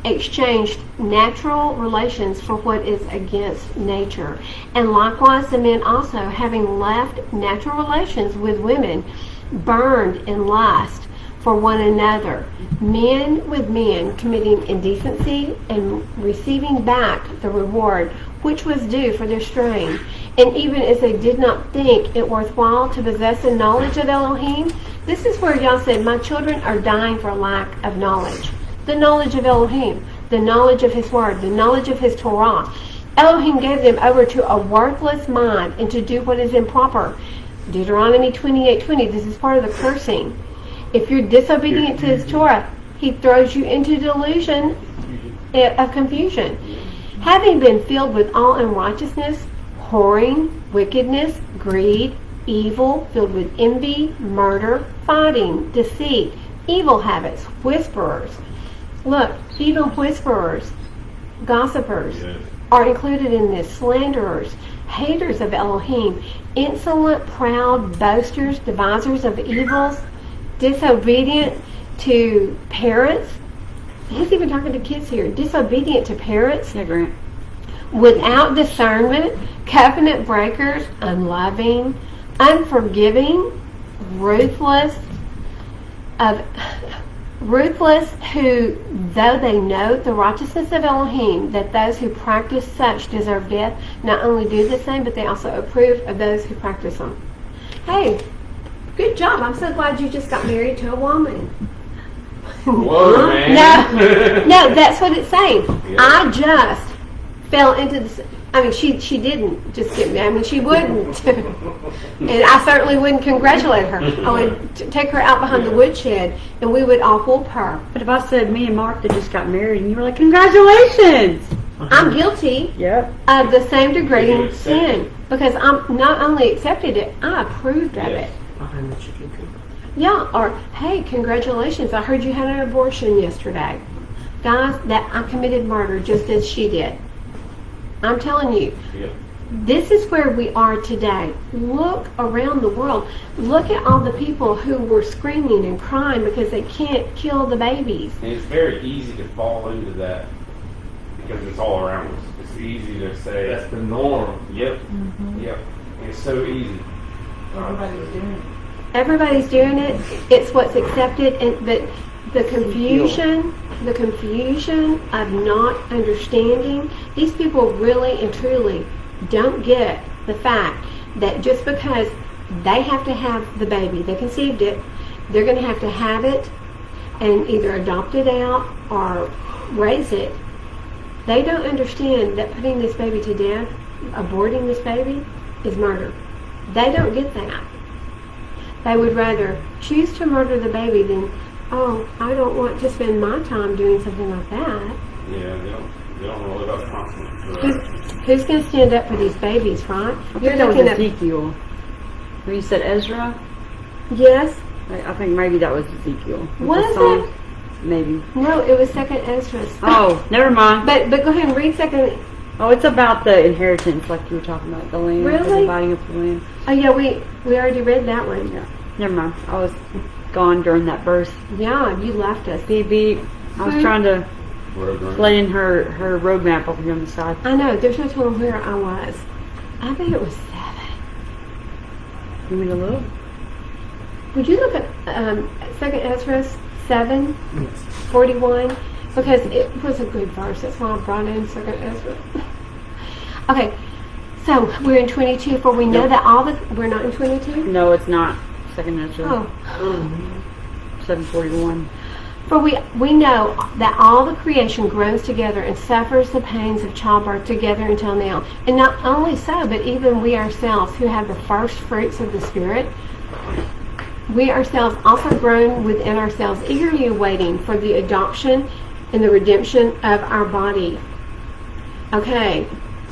exchanged natural relations for what is against nature. And likewise the men also, having left natural relations with women, burned in lust for one another, men with men, committing indecency and receiving back the reward which was due for their straying. And even as they did not think it worthwhile to possess the knowledge of Elohim, this is where y'all said, my children are dying for lack of knowledge. The knowledge of Elohim, the knowledge of his word, the knowledge of his Torah. Elohim gave them over to a worthless mind and to do what is improper. Deuteronomy 28:20, this is part of the cursing. If you're disobedient to his Torah, he throws you into delusion of confusion. Having been filled with all unrighteousness, whoring, wickedness, greed, evil, filled with envy, murder, fighting, deceit, evil habits, whisperers. Look, even whisperers. gossipers Yes. are included in this. Slanderers, haters of Elohim, insolent, proud, boasters, devisers of evils, disobedient to parents. He's even talking to kids here. Disobedient to parents, Yeah, Grant. without discernment, covenant breakers, unloving, unforgiving, ruthless, who, though they know the righteousness of Elohim, that those who practice such deserve death, not only do the same, but they also approve of those who practice them. Hey, good job. I'm so glad you just got married to a woman. Whoa, man. No, that's what it's saying. Yeah. I just fell into this. I mean, she didn't just get me. I mean, she wouldn't. And I certainly wouldn't congratulate her. I would take her out behind the woodshed and we would all whoop her. But if I said me and Mark that just got married and you were like, congratulations! I'm guilty Yep. of the same You degrading accept sin because I'm not only accepted it, I approved of Yes. it. Behind the chicken coop. Yeah, or hey, congratulations! I heard you had an abortion yesterday, guys. That I committed murder just as she did. I'm telling you, Yep. this is where we are today. Look around the world. Look at all the people who were screaming and crying because they can't kill the babies. And it's very easy to fall into that because it's all around us. It's easy to say, That's the norm. yep, yep. And it's so easy. Everybody's doing it. Everybody's doing it. It's what's accepted, but the confusion of not understanding. These people really and truly don't get the fact that just because they have to have the baby, they conceived it, they're going to have it and either adopt it out or raise it. They don't understand that putting this baby to death, aborting this baby, is murder. They don't get that. They would rather choose to murder the baby than, oh, I don't want to spend my time doing something like that. Yeah, they don't know about the consequences. Who's going to stand up for these babies, right? I think that was Ezekiel. When you said Ezra, Yes. I think maybe that was Ezekiel. With Was the song. it? Maybe. No, it was Second Ezra. Oh, never mind. But go ahead and read Second. Oh, it's about the inheritance, like you were talking about, the land, Really? the dividing of the land. Oh yeah, we already read that one. Yeah. Never mind. I was gone during that verse. Yeah, you left us. BB, I was trying to Roadrunner. lay in her roadmap over here on the side. I know. There's no telling where I was. I bet it was 7. You mean to look? Would you look at Second Ezra 7:41? Because it was a good verse. That's why I brought in Second Ezra. Okay, so we're in 22. For we know that we're not in 22. No, it's not. Second Ezra. Oh, 741. for we know that all the creation grows together and suffers the pains of childbirth together until now. And not only so, but even we ourselves who have the first fruits of the Spirit, we ourselves also groan within ourselves, eagerly waiting for the adoption and the redemption of our body. Okay,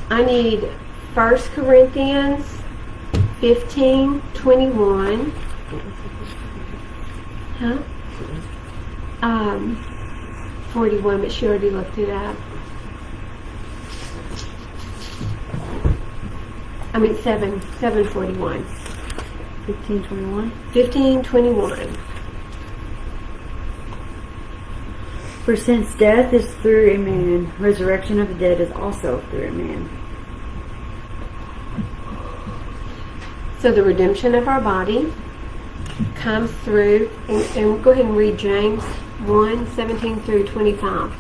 I need 1 Corinthians 15:21. Huh? 41, but she already looked it up. I mean 7:41. 1521. 15:21. For since death is through a man, resurrection of the dead is also through a man. So the redemption of our body comes through, and go ahead and read James 1:17 through 25.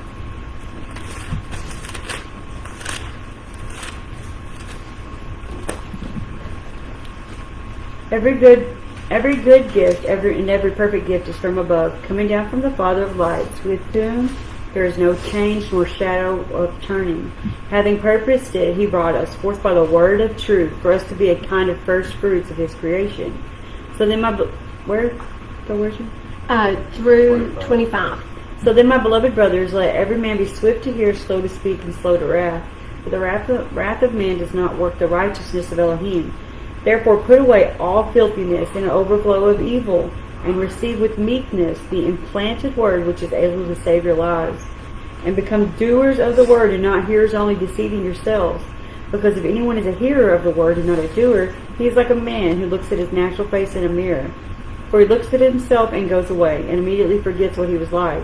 Every good gift, every perfect gift is from above, coming down from the Father of lights, with whom there is no change nor shadow of turning. Having purposed it, he brought us forth by the word of truth, for us to be a kind of first fruits of his creation. So then Through 25. So then, my beloved brothers, let every man be swift to hear, slow to speak, and slow to wrath. For the wrath of man does not work the righteousness of Elohim. Therefore put away all filthiness and overflow of evil, and receive with meekness the implanted word which is able to save your lives. and become doers of the word and not hearers only, deceiving yourselves. Because if anyone is a hearer of the word and not a doer, he is like a man who looks at his natural face in a mirror. For he looks at himself and goes away, and immediately forgets what he was like.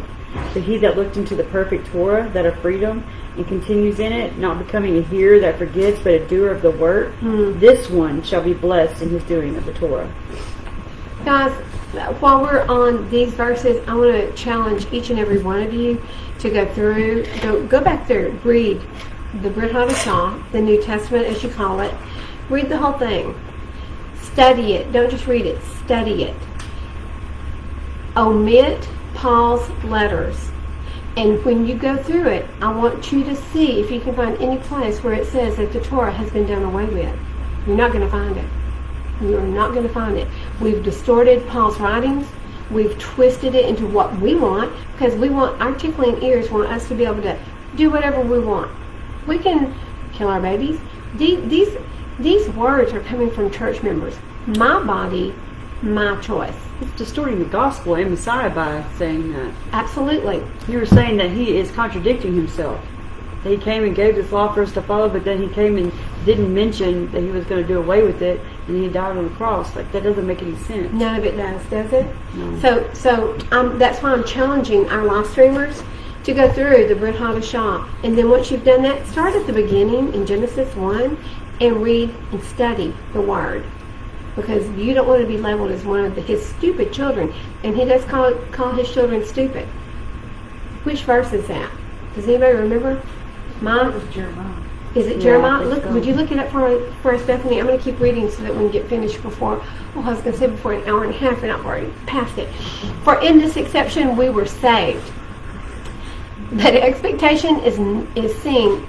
But he that looked into the perfect Torah, that of freedom, and continues in it, not becoming a hearer that forgets, but a doer of the work, this one shall be blessed in his doing of the Torah. Guys, while we're on these verses, I want to challenge each and every one of you to go through, go back there, read the Brit Hadashah, the New Testament as you call it. Read the whole thing. Study it. Don't just read it. Study it. Omit Paul's letters. And when you go through it, I want you to see if you can find any place where it says that the Torah has been done away with. You're not going to find it. You're not going to find it. We've distorted Paul's writings. We've twisted it into what we want, because we want, our tickling ears want us to be able to do whatever we want. We can kill our babies. These words are coming from church members. My body, my choice. It's distorting the gospel and Messiah by saying that. Absolutely. You were saying that he is contradicting himself. That he came and gave this law for us to follow, but then he came and didn't mention that he was going to do away with it, and he died on the cross. Like, that doesn't make any sense. None of it does it? No. So that's why I'm challenging our live streamers to go through the Brit Hadashah. And then once you've done that, start at the beginning in Genesis 1 and read and study the Word. Because you don't want to be labeled as one of his stupid children. And he does call his children stupid. Which verse is that? Does anybody remember? Mine? That was Jeremiah. Is it Jeremiah? Would you look it up for us, Bethany? I'm going to keep reading so that we can get finished before, I was going to say before an hour and a half, and I've already passed it. For in this exception we were saved. That expectation is seen.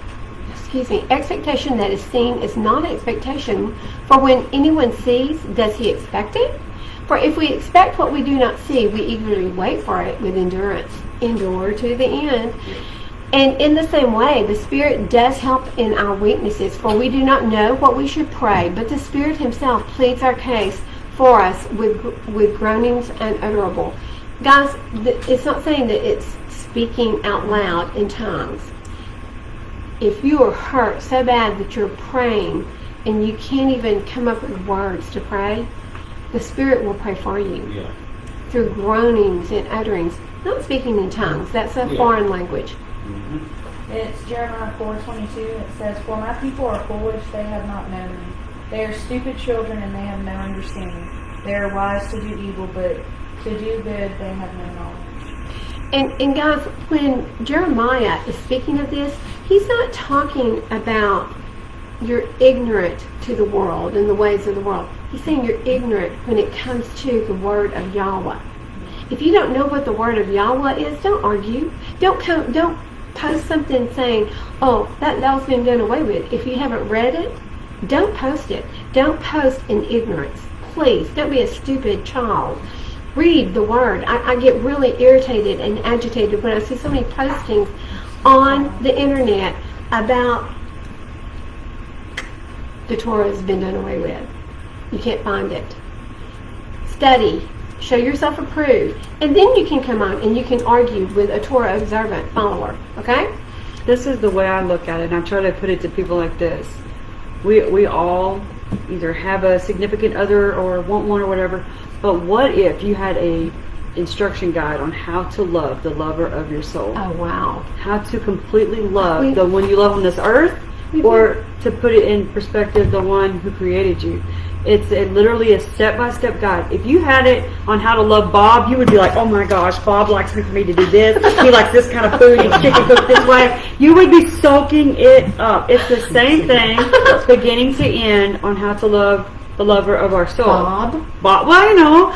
Expectation that is seen is not expectation. For when anyone sees, does he expect it? For if we expect what we do not see, we eagerly wait for it with endurance. Endure to the end. And in the same way, the Spirit does help in our weaknesses, for we do not know what we should pray, but the Spirit Himself pleads our case for us with groanings unutterable. Guys, it's not saying that it's speaking out loud in tongues. If you are hurt so bad that you're praying and you can't even come up with words to pray, the Spirit will pray for you. Yeah. Through groanings and utterings. Not speaking in tongues. That's a foreign language. Mm-hmm. It's Jeremiah 4:22. It says, "For my people are foolish, they have not known me. They are stupid children, and they have no understanding. They are wise to do evil, but to do good they have no knowledge." And guys, when Jeremiah is speaking of this, he's not talking about you're ignorant to the world and the ways of the world. He's saying you're ignorant when it comes to the word of Yahweh. If you don't know what the word of Yahweh is, don't argue. Don't post something saying, "Oh, that law's been done away with." If you haven't read it, don't post it. Don't post in ignorance. Please, don't be a stupid child. Read the word. I get really irritated and agitated when I see so many postings on the internet about the Torah has been done away with. You can't find it. Study. Show yourself approved. And then you can come on and you can argue with a Torah observant follower. Okay? This is the way I look at it, and I try to put it to people like this. We all either have a significant other or want one or whatever, but what if you had a instruction guide on how to love the lover of your soul? Oh, wow. How to completely love the one you love on this earth, or to put it in perspective, the one who created you. It's literally a step-by-step guide. If you had it on how to love Bob, you would be like, "Oh my gosh, Bob likes me for me to do this. He likes this kind of food. He's chicken cooked this way." You would be soaking it up. It's the same thing, beginning to end, on how to love the lover of our soul. Bob? Well, you know,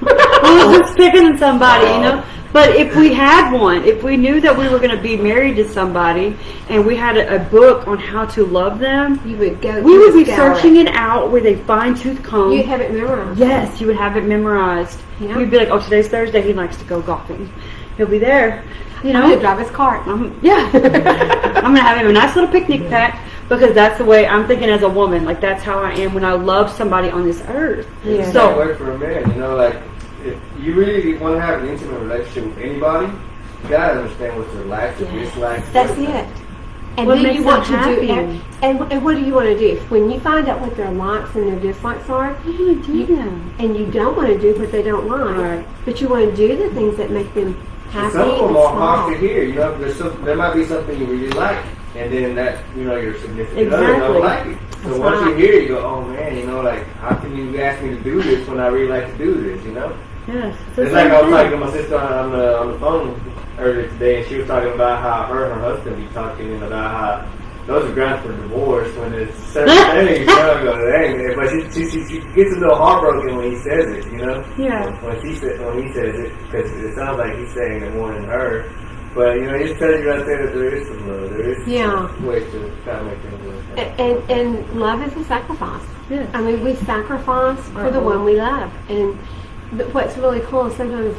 I was just picking on somebody, you know. But if we had one, if we knew that we were going to be married to somebody, and we had a book on how to love them, You would go. we would be searching it out with a fine-tooth comb. You'd have it memorized. Yes, you would have it memorized. Yeah. You'd be like, "Oh, today's Thursday. He likes to go golfing. He'll be there." You I'm know, going to drive his car. yeah. I'm gonna have him a nice little picnic pack, because that's the way I'm thinking as a woman. Like, that's how I am when I love somebody on this earth. Yeah. It's that way for a man, you know, like, if you really want to have an intimate relationship with anybody, You gotta understand what their likes and dislikes. That's it. And What then makes you want to them do happy? and what do you want to do? When you find out what their likes and their dislikes are, What do you do then? and you don't want to do what they don't like, Right. but you want to do the things that make them happy Some of them and are hard to smile. hear. You know, there might be something you really like, and then that, you know, your significant other Exactly. don't like it. So That's once you right. hear it, you go, oh man, you know, like, how can you ask me to do this when I really like to do this, you know? Yes. It's like I was talking to my sister on the phone earlier today, and she was talking about how her and her husband be talking and about how those are grounds for divorce when it's certain things, you know, go, dang, but she gets a little heartbroken when he says it, you know? Yeah. When he says it, because it sounds like he's saying it more than her. But, you know, it just tells you right there that there is some love. There is some ways to kind of make things work. And love is a sacrifice. Yes. I mean, we sacrifice for the one we love. And what's really cool is sometimes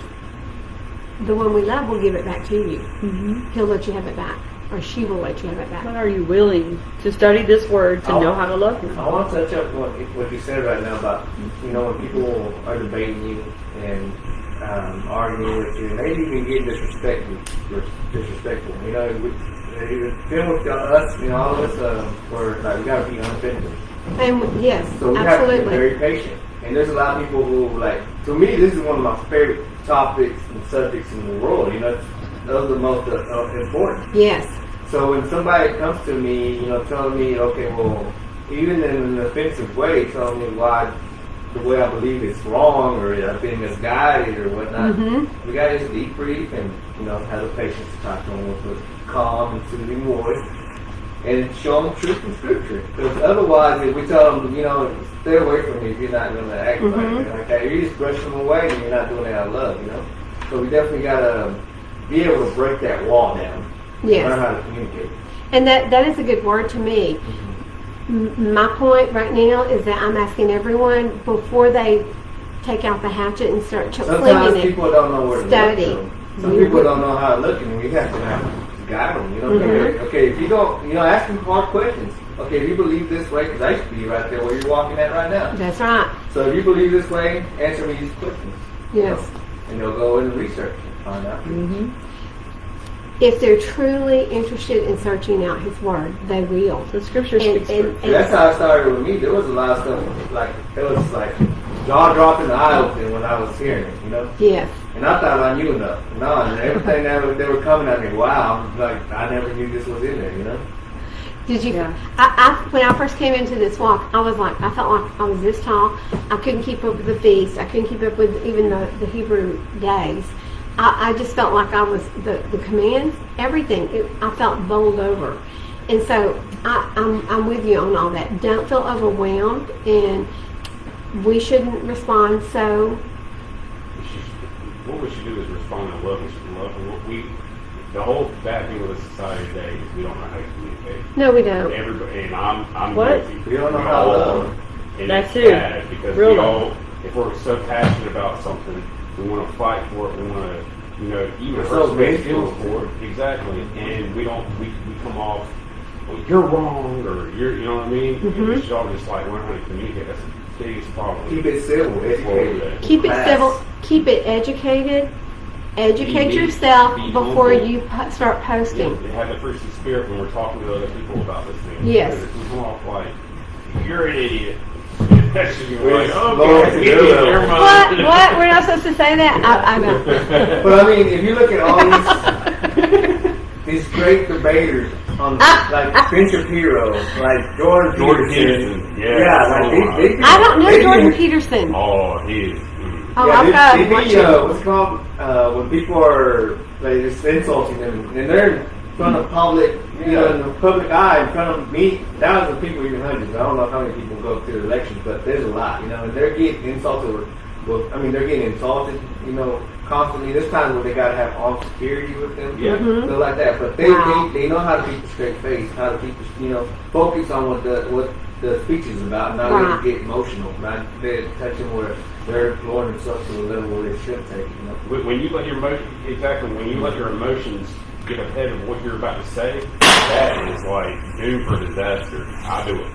the one we love will give it back to you. Mm-hmm. He'll let you have it back, or she will let you have it back. But are you willing to study this word to know how to love him? I want to touch up what you said right now about, you know, when people are debating you and arguing with you, maybe even getting disrespectful. You know, dealing with us, you know, all of us, we're like, we got to be unoffendable. And yes, So we have to be absolutely. very patient. And there's a lot of people who, like, to me, this is one of my favorite topics and subjects in the world. You know, those are the most important. Yes. So when somebody comes to me, you know, telling me, okay, well, even in an offensive way, telling me why the way I believe it's wrong or I've been misguided or whatnot, we got to just debrief and, you know, have the patience to talk to them with a calm and soothing voice and show them truth from Scripture. Because otherwise, if we tell them, you know, stay away from me if you're not going to act like that, you just brush them away and you're not doing it out of love, you know. So we definitely got to be able to break that wall down. Yes. Learn how to communicate. And that is a good word to me. My point right now is that I'm asking everyone before they take out the hatchet and start Sometimes cleaning it. people don't know where to Study. look. Some people don't know how to look, and we have to guide them. You know, okay, if you don't, you know, ask them hard questions. Okay, if you believe this way, because I used to be right there where you're walking at right now. That's right. So if you believe this way, answer me these questions. Yes. And they'll go and research and find out. If they're truly interested in searching out His Word, they will. The Scripture speaks for it. And that's how it started with me. There was a lot of stuff, like, it was like jaw dropping, the eye open when I was hearing it, you know? Yes. And I thought I knew enough. No, and everything that they were coming at me, wow, like, I never knew this was in there, you know? Did you? Yeah. I when I first came into this walk, I was like, I felt like I was this tall. I couldn't keep up with the feast. I couldn't keep up with even the Hebrew days. I just felt like I was the commands, everything. I felt bowled over, and so I'm with you on all that. Don't feel overwhelmed, and we shouldn't respond so. What we should do is respond in love. We should love. The whole bad thing with the society today is we don't know how to communicate. No, we don't. Everybody, and I'm What? guilty. We don't know how to love. And That it's too. bad because Real we love. all, if we're so passionate about something, we want to fight for it. We want to, you know, even We're hurt so somebody's vengeful. feelings for it. Exactly. And we don't. We come off. Well, you're wrong, or you know what I mean. And we should all just like learn how to communicate. That's the biggest problem. Keep it civil, educated. Keep it Class. civil. Keep it educated. Educate Be yourself be before humble. you start posting. Yeah, have the fruits of the spirit when we're talking to other people about this thing. Yes. Because if we come off like, you're an idiot. That should be We're like, slow to okay, do it. never mind. What? We're not supposed to say that? I know. But I mean, if you look at all these great debaters on like Ben Shapiro, like Jordan Peterson. Yeah. Like they I don't know Jordan Peterson. Oh, he is. Oh, Yeah, I've they got be, what's it called when people are like just insulting them, and they're in front of public, you know, in the public eye, in front of me, thousands of people, even hundreds. I don't know how many people go to the elections, but there's a lot, you know, and they're getting insulted. They're getting insulted, you know, constantly. There's times where they gotta have armed security with them, Yeah. stuff like that. But they know how to keep a straight face, how to keep, you know, focus on what the speech is about, and not really get emotional, not touching where they're lowering themselves to a level where they should take, you know. When you let your when you let your emotions get ahead of what you're about to say, that is like doomed for disaster. I do it.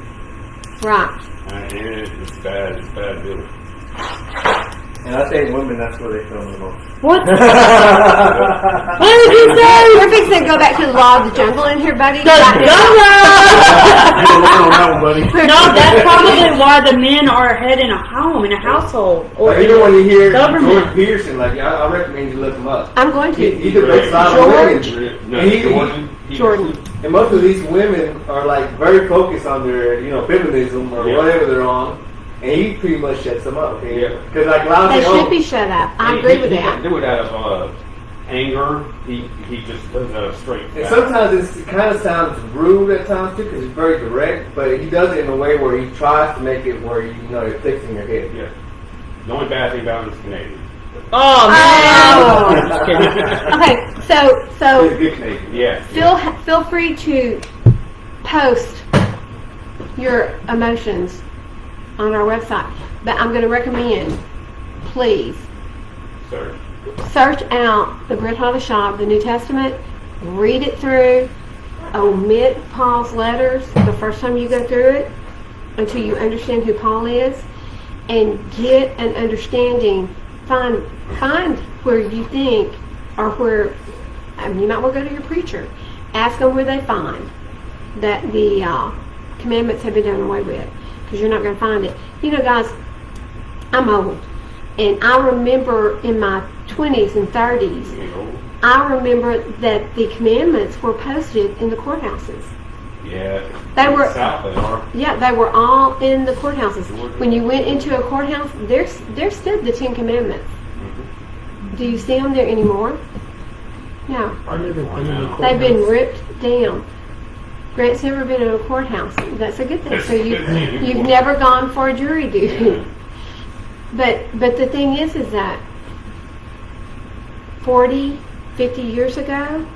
Right. And it's bad. It's bad doing. And I think women, that's where they film the most. What? What did you say? We're fixing to go back to the law of the jungle in here, buddy. You don't learn on that one, buddy. No, that's probably why the men are ahead in a home, in a household, or Like, even when you hear government. Jordan Peterson, like I recommend you look him up. I'm going to. He debates a lot of women. Jordan. And most of these women are like very focused on their, feminism or whatever they're on. And he pretty much shuts them up. Yeah. Because like a lot of They people, should be shut up. I agree with He that. doesn't do it out of anger. He just does it out of straight and facts. sometimes it kind of sounds rude at times too, because it's very direct. But he does it in a way where he tries to make it where it clicks in your head. Yeah. The only bad thing about him is Canadian. Oh man! Just kidding. Okay, so He's a good Canadian. Yeah. feel free to post your emotions on our website, but I'm going to recommend, please Sir. search out the Brit Hadashah, the New Testament, read it through, omit Paul's letters the first time you go through it until you understand who Paul is, and get an understanding. Find where you think, or where you might well go to your preacher, ask them where they find that the commandments have been done away with, because you're not going to find it. Guys, I'm old, and I remember in my 20s and 30s, I remember that the commandments were posted in the courthouses. Yeah. They were. South they are. Yeah, they were all in the courthouses. When you went into a courthouse, there stood the 10 Commandments. Do you see them there anymore? No. I've never been in a courthouse. They've been ripped down. Grant's never been in a courthouse. That's a good thing. So you've never gone for a jury duty. But the thing is that 40, 50 years ago,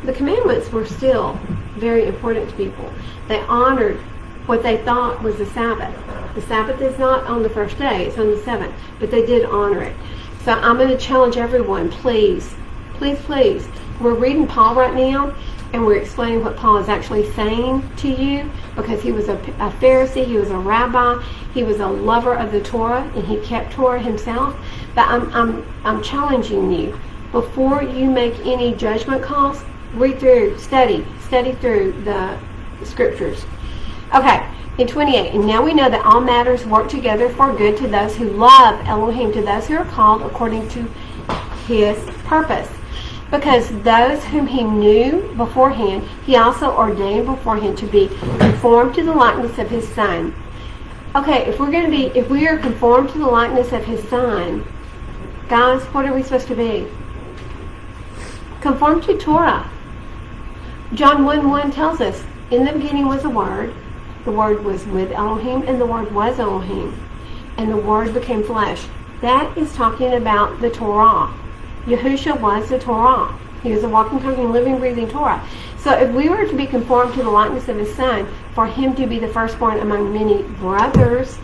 the commandments were still very important to people. They honored what they thought was the Sabbath. The Sabbath is not on the first day, it's on the 7th, but they did honor it. So I'm going to challenge everyone, please, please, please. We're reading Paul right now, and we're explaining what Paul is actually saying to you, because he was a Pharisee, he was a rabbi, he was a lover of the Torah, and he kept Torah himself. But I'm challenging you, before you make any judgment calls, read through, study through the scriptures. Okay, in 28, and now we know that all matters work together for good to those who love Elohim, to those who are called according to his purpose. Because those whom he knew beforehand, he also ordained beforehand to be conformed to the likeness of his Son. Okay, if we are conformed to the likeness of his Son, guys, what are we supposed to be? Conform to Torah. John 1:1 tells us, in the beginning was the Word was with Elohim, and the Word was Elohim, and the Word became flesh. That is talking about the Torah. Yahusha was the Torah. He was a walking, talking, living, breathing Torah. So if we were to be conformed to the likeness of his Son, for him to be the firstborn among many brothers.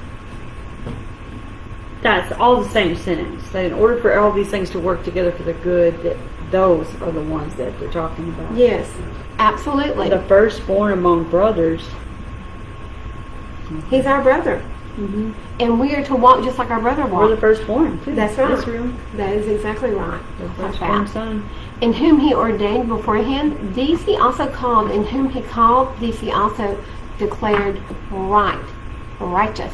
That's all the same sentence. That in order for all these things to work together for the good, that those are the ones that they're talking about. Yes, absolutely. The firstborn among brothers. He's our brother. Mm-hmm. And we are to walk just like our brother We're the walked. firstborn, too. That's right. Israel. That is exactly right. The Like firstborn that. son. In whom he ordained beforehand, these he also called. In whom he called, these he also declared righteous.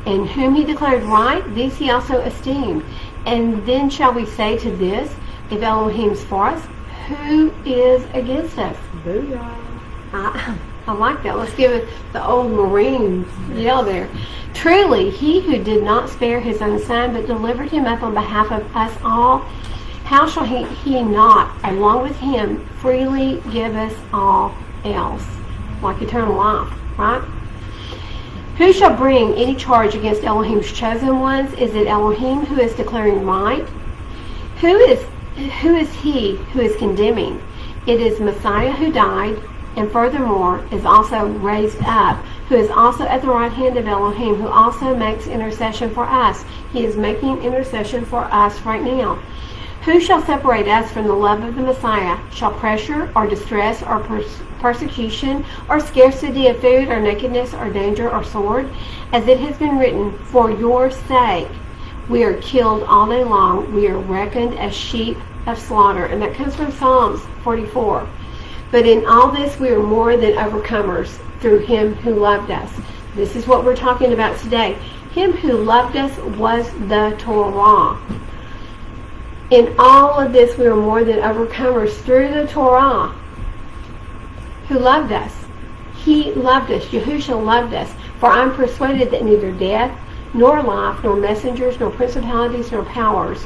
In whom he declared right, these he also esteemed. And then shall we say to this, if Elohim's for us, who is against us? Booyah. I like that. Let's give it the old Marine yell there. Truly, he who did not spare his own Son, but delivered him up on behalf of us all, how shall he not, along with him, freely give us all else? Like eternal life, right? Who shall bring any charge against Elohim's chosen ones? Is it Elohim who is declaring right? Who is he who is condemning? It is Messiah who died, and furthermore is also raised up, who is also at the right hand of Elohim, who also makes intercession for us. He is making intercession for us right now. Who shall separate us from the love of the Messiah? Shall pressure or distress or persecution or scarcity of food or nakedness or danger or sword? As it has been written, for your sake We are killed all day long. We are reckoned as sheep of slaughter. And that comes from Psalms 44. But in all this, we are more than overcomers through him who loved us. This is what we're talking about today. Him who loved us was the Torah. In all of this, we are more than overcomers through the Torah, who loved us. He loved us. Yahushua loved us. For I'm persuaded that neither death, nor life, nor messengers, nor principalities, nor powers,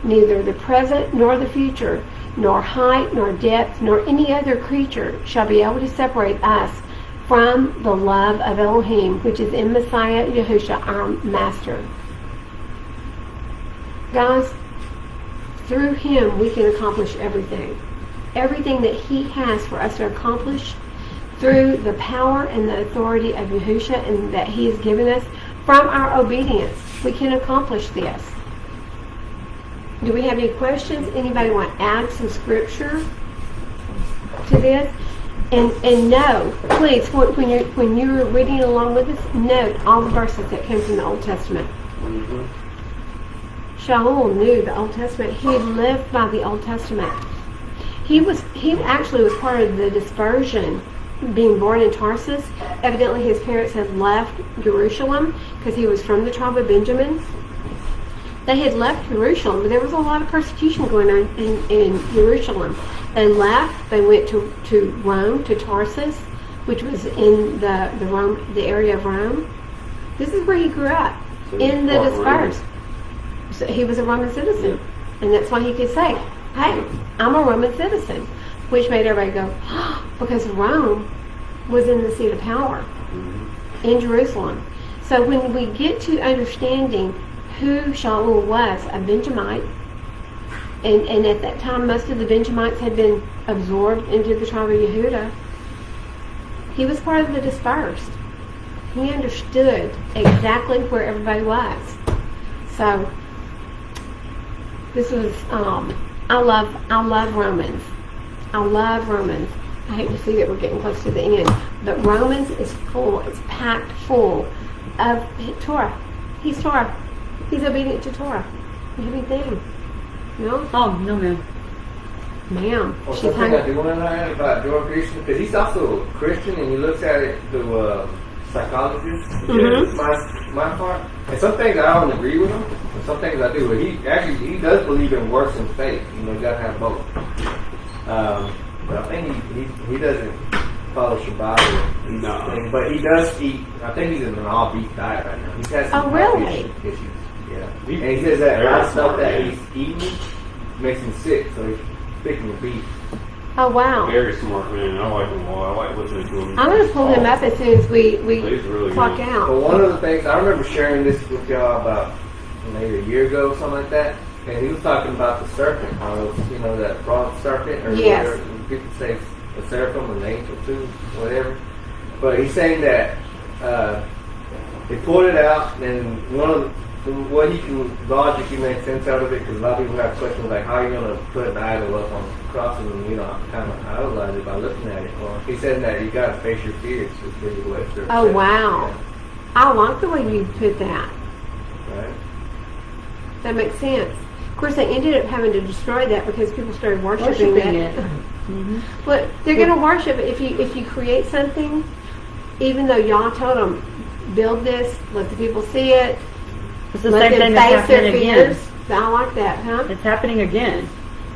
neither the present nor the future, nor height, nor depth, nor any other creature shall be able to separate us from the love of Elohim, which is in Messiah Yahushua, our Master. Guys, through him we can accomplish everything. Everything that he has for us to accomplish through the power and the authority of Yahushua and that he has given us from our obedience. We can accomplish this. Do we have any questions? Anybody want to add some scripture to this? And no, please, when you're reading along with us, note all the verses that came from the Old Testament. Mm-hmm. Shaul knew the Old Testament. He lived by the Old Testament. He actually was part of the dispersion, being born in Tarsus. Evidently his parents had left Jerusalem because he was from the tribe of Benjamin. They had left Jerusalem, but there was a lot of persecution going on in Jerusalem. They left. They went to Rome, to Tarsus, which was in the area of Rome. This is where he grew up, So in the Roman. dispersed. So he was a Roman citizen, and that's why he could say, "Hey, I'm a Roman citizen," which made everybody go, because Rome was in the seat of power in Jerusalem. So when we get to understanding who Shaul was, a Benjamite, and at that time most of the Benjamites had been absorbed into the tribe of Yehuda, he was part of the dispersed. He understood exactly where everybody was. So this was I love Romans. I love Romans. I hate to see that we're getting close to the end, but Romans is full. It's packed full of Torah. He's Torah. He's obedient to Torah. You have anything? No? Oh, no, ma'am. Ma'am. Well, She's something I hungry. do want to add about Jordan Peterson, because he's also a Christian, and he looks at it through psychologist, my part. And some things I don't agree with him, and some things I do. But he does believe in works and faith. You know, you got to have both. But I think he doesn't follow Shabbat. No. But he does eat. I think he's in an all beef diet right now. He's had some really? issues. Yeah. And he says that a lot of stuff that he's eating makes him sick. So he's picking the beef. Oh, wow. Very smart man. I like him a lot. I like listening to him. I'm going to pull him up as soon as we He's really clock good. out. But one of the things, I remember sharing this with y'all about maybe a year ago, something like that, and he was talking about the serpent, how it was, you know, that bronze serpent, or Yes. whatever, people say a seraphim, an angel too, whatever. But he's saying that they pulled it out, and what he can logically make sense out of it, because a lot of people have questions like, how are you going to put an idol up on the cross and, you know, kind of idolize it by looking at it? Well, he said that you got to face your fears, is really what they're Oh, saying. wow. I like the way you put that. Right? That makes sense. Of course, they ended up having to destroy that because people started worshiping it. But they're going to worship it. If you create something, even though y'all told them, build this, let the people see it, It's the let same them thing that's face their happening again. fears. I like that, huh? It's happening again.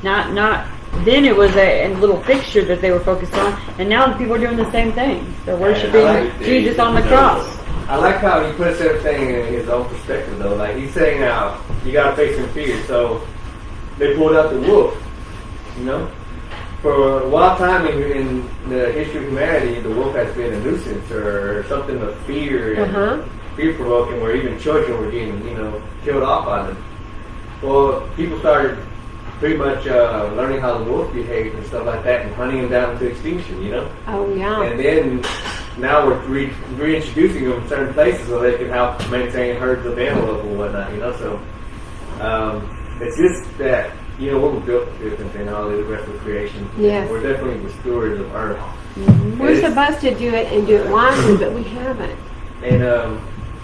Not. Then it was a little fixture that they were focused on, and now the people are doing the same thing. They're worshiping like Jesus on the cross. I like how he puts everything in his own perspective, though. Like, he's saying now, you got to face some fear. So, they pulled out the wolf, you know? For a while time in the history of humanity, the wolf has been a nuisance or something of fear and fear-provoking, where even children were getting, you know, killed off by them. Well, people started pretty much learning how the wolf behaved and stuff like that, and hunting them down to extinction, you know? Oh, yeah. And then now we're reintroducing them in certain places so they can help maintain herds of antelope and whatnot, you know? So it's just that, you know, we're built different than all the rest of creation. Yes. We're definitely the stewards of Earth. We're supposed to do it and do it wisely, but we haven't. And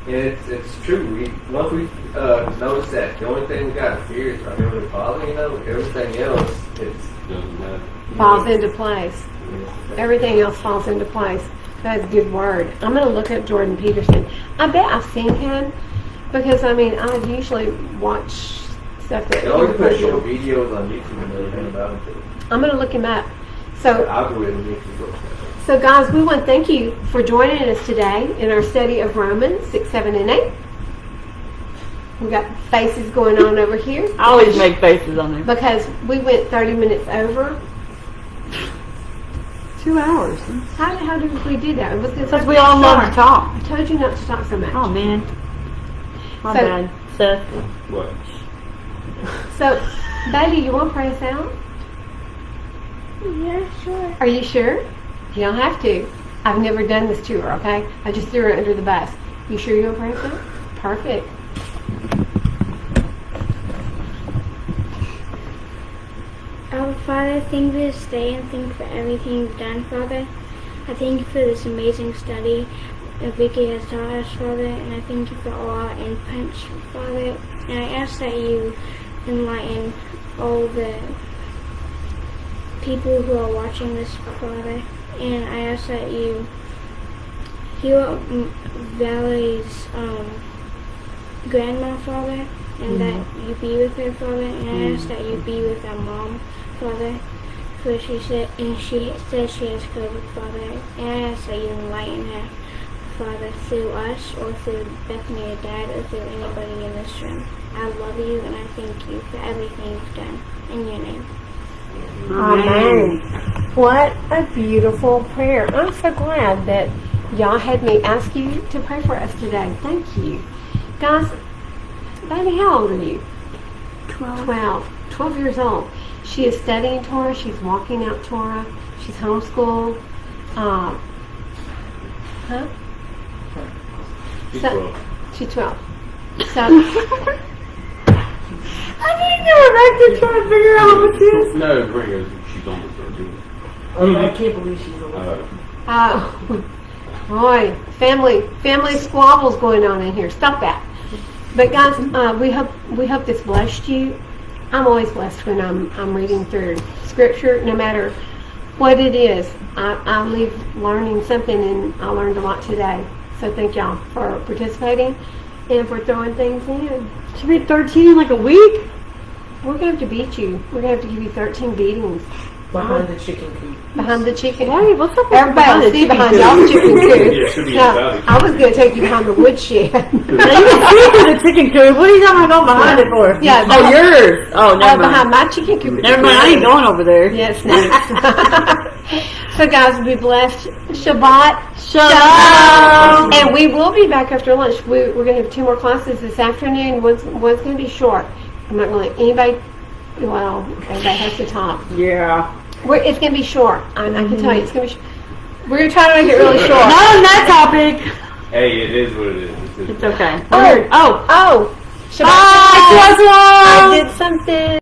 And it's true. Once we notice that the only thing we got to fear is our Heavenly Father, everything else Doesn't matter. falls into place. Everything else falls into place. That's a good word. I'm going to look up Jordan Peterson. I bet I've seen him because, I usually watch stuff that... They always put short videos on YouTube and everything about him. I'm going to look him up. So, Algorithm makes it go. So guys, we want to thank you for joining us today in our study of Romans 6, 7, and 8. We got faces going on over here. I always make faces on there. Because we went 30 minutes over. 2 hours. How did we do that? It was Because we all love to talk. I told you not to talk so much. Oh, man. My So- bad. Seth. What? So, baby, you want to pray us out? Yeah, sure. Are you sure? You don't have to. I've never done this to her, okay? I just threw her under the bus. You sure you're going to pray us out? Perfect. Our Father, thank you for this day and thank you for everything you've done, Father. I thank you for this amazing study that Vicky has taught us, Father, and I thank you for all our inputs, Father. And I ask that you enlighten all the people who are watching this, Father. And I ask that you heal Valerie's grandma, Father, and that you be with her, Father. And I ask that you be with our mom, Father, for she says she has COVID, Father. And I ask that you enlighten her, Father, through us or through Bethany or Dad or through anybody in this room. I love you and I thank you for everything you've done. In your name. Amen. What a beautiful prayer. I'm so glad that y'all had me ask you to pray for us today. Thank you. Guys, baby, how old are you? 12 years old. She is studying Torah. She's walking out Torah. She's homeschooled. Huh? She's So- 12. She's 12. So... I didn't go back to try to figure out what it is. No, Ringo, she's almost 13. I can't believe she's alive. Boy, family squabbles going on in here. Stop that. But guys, we hope this blessed you. I'm always blessed when I'm reading through Scripture, no matter what it is. I leave learning something, and I learned a lot today. So thank y'all for participating and for throwing things in. She'll be 13 in like a week? We're going to have to beat you. We're going to have to give you 13 beatings Behind the chicken coop. behind the chicken. Hey, what's up with Everybody will see behind y'all's chicken coop. Yeah, she'll be No, inside. I was going to take you behind the woodshed. Now, you can see through the chicken coop. What are you talking about going behind it for? Yeah, Oh, yours. Oh, never behind mind. my chicken coop. Never mind. I ain't going over there. Yes, next. So guys, be blessed. Shabbat. Shalom. And we will be back after lunch. We're going to have 2 more classes this afternoon. One's going to be short. I'm not going to let anybody, well, everybody has to talk. Yeah. It's going to be short. I can tell you, it's going to be we're going to try to make it really short. Not on that topic. Hey, it is what it is. It's okay. Oh, Oh. Shabbat. Bye. I did something.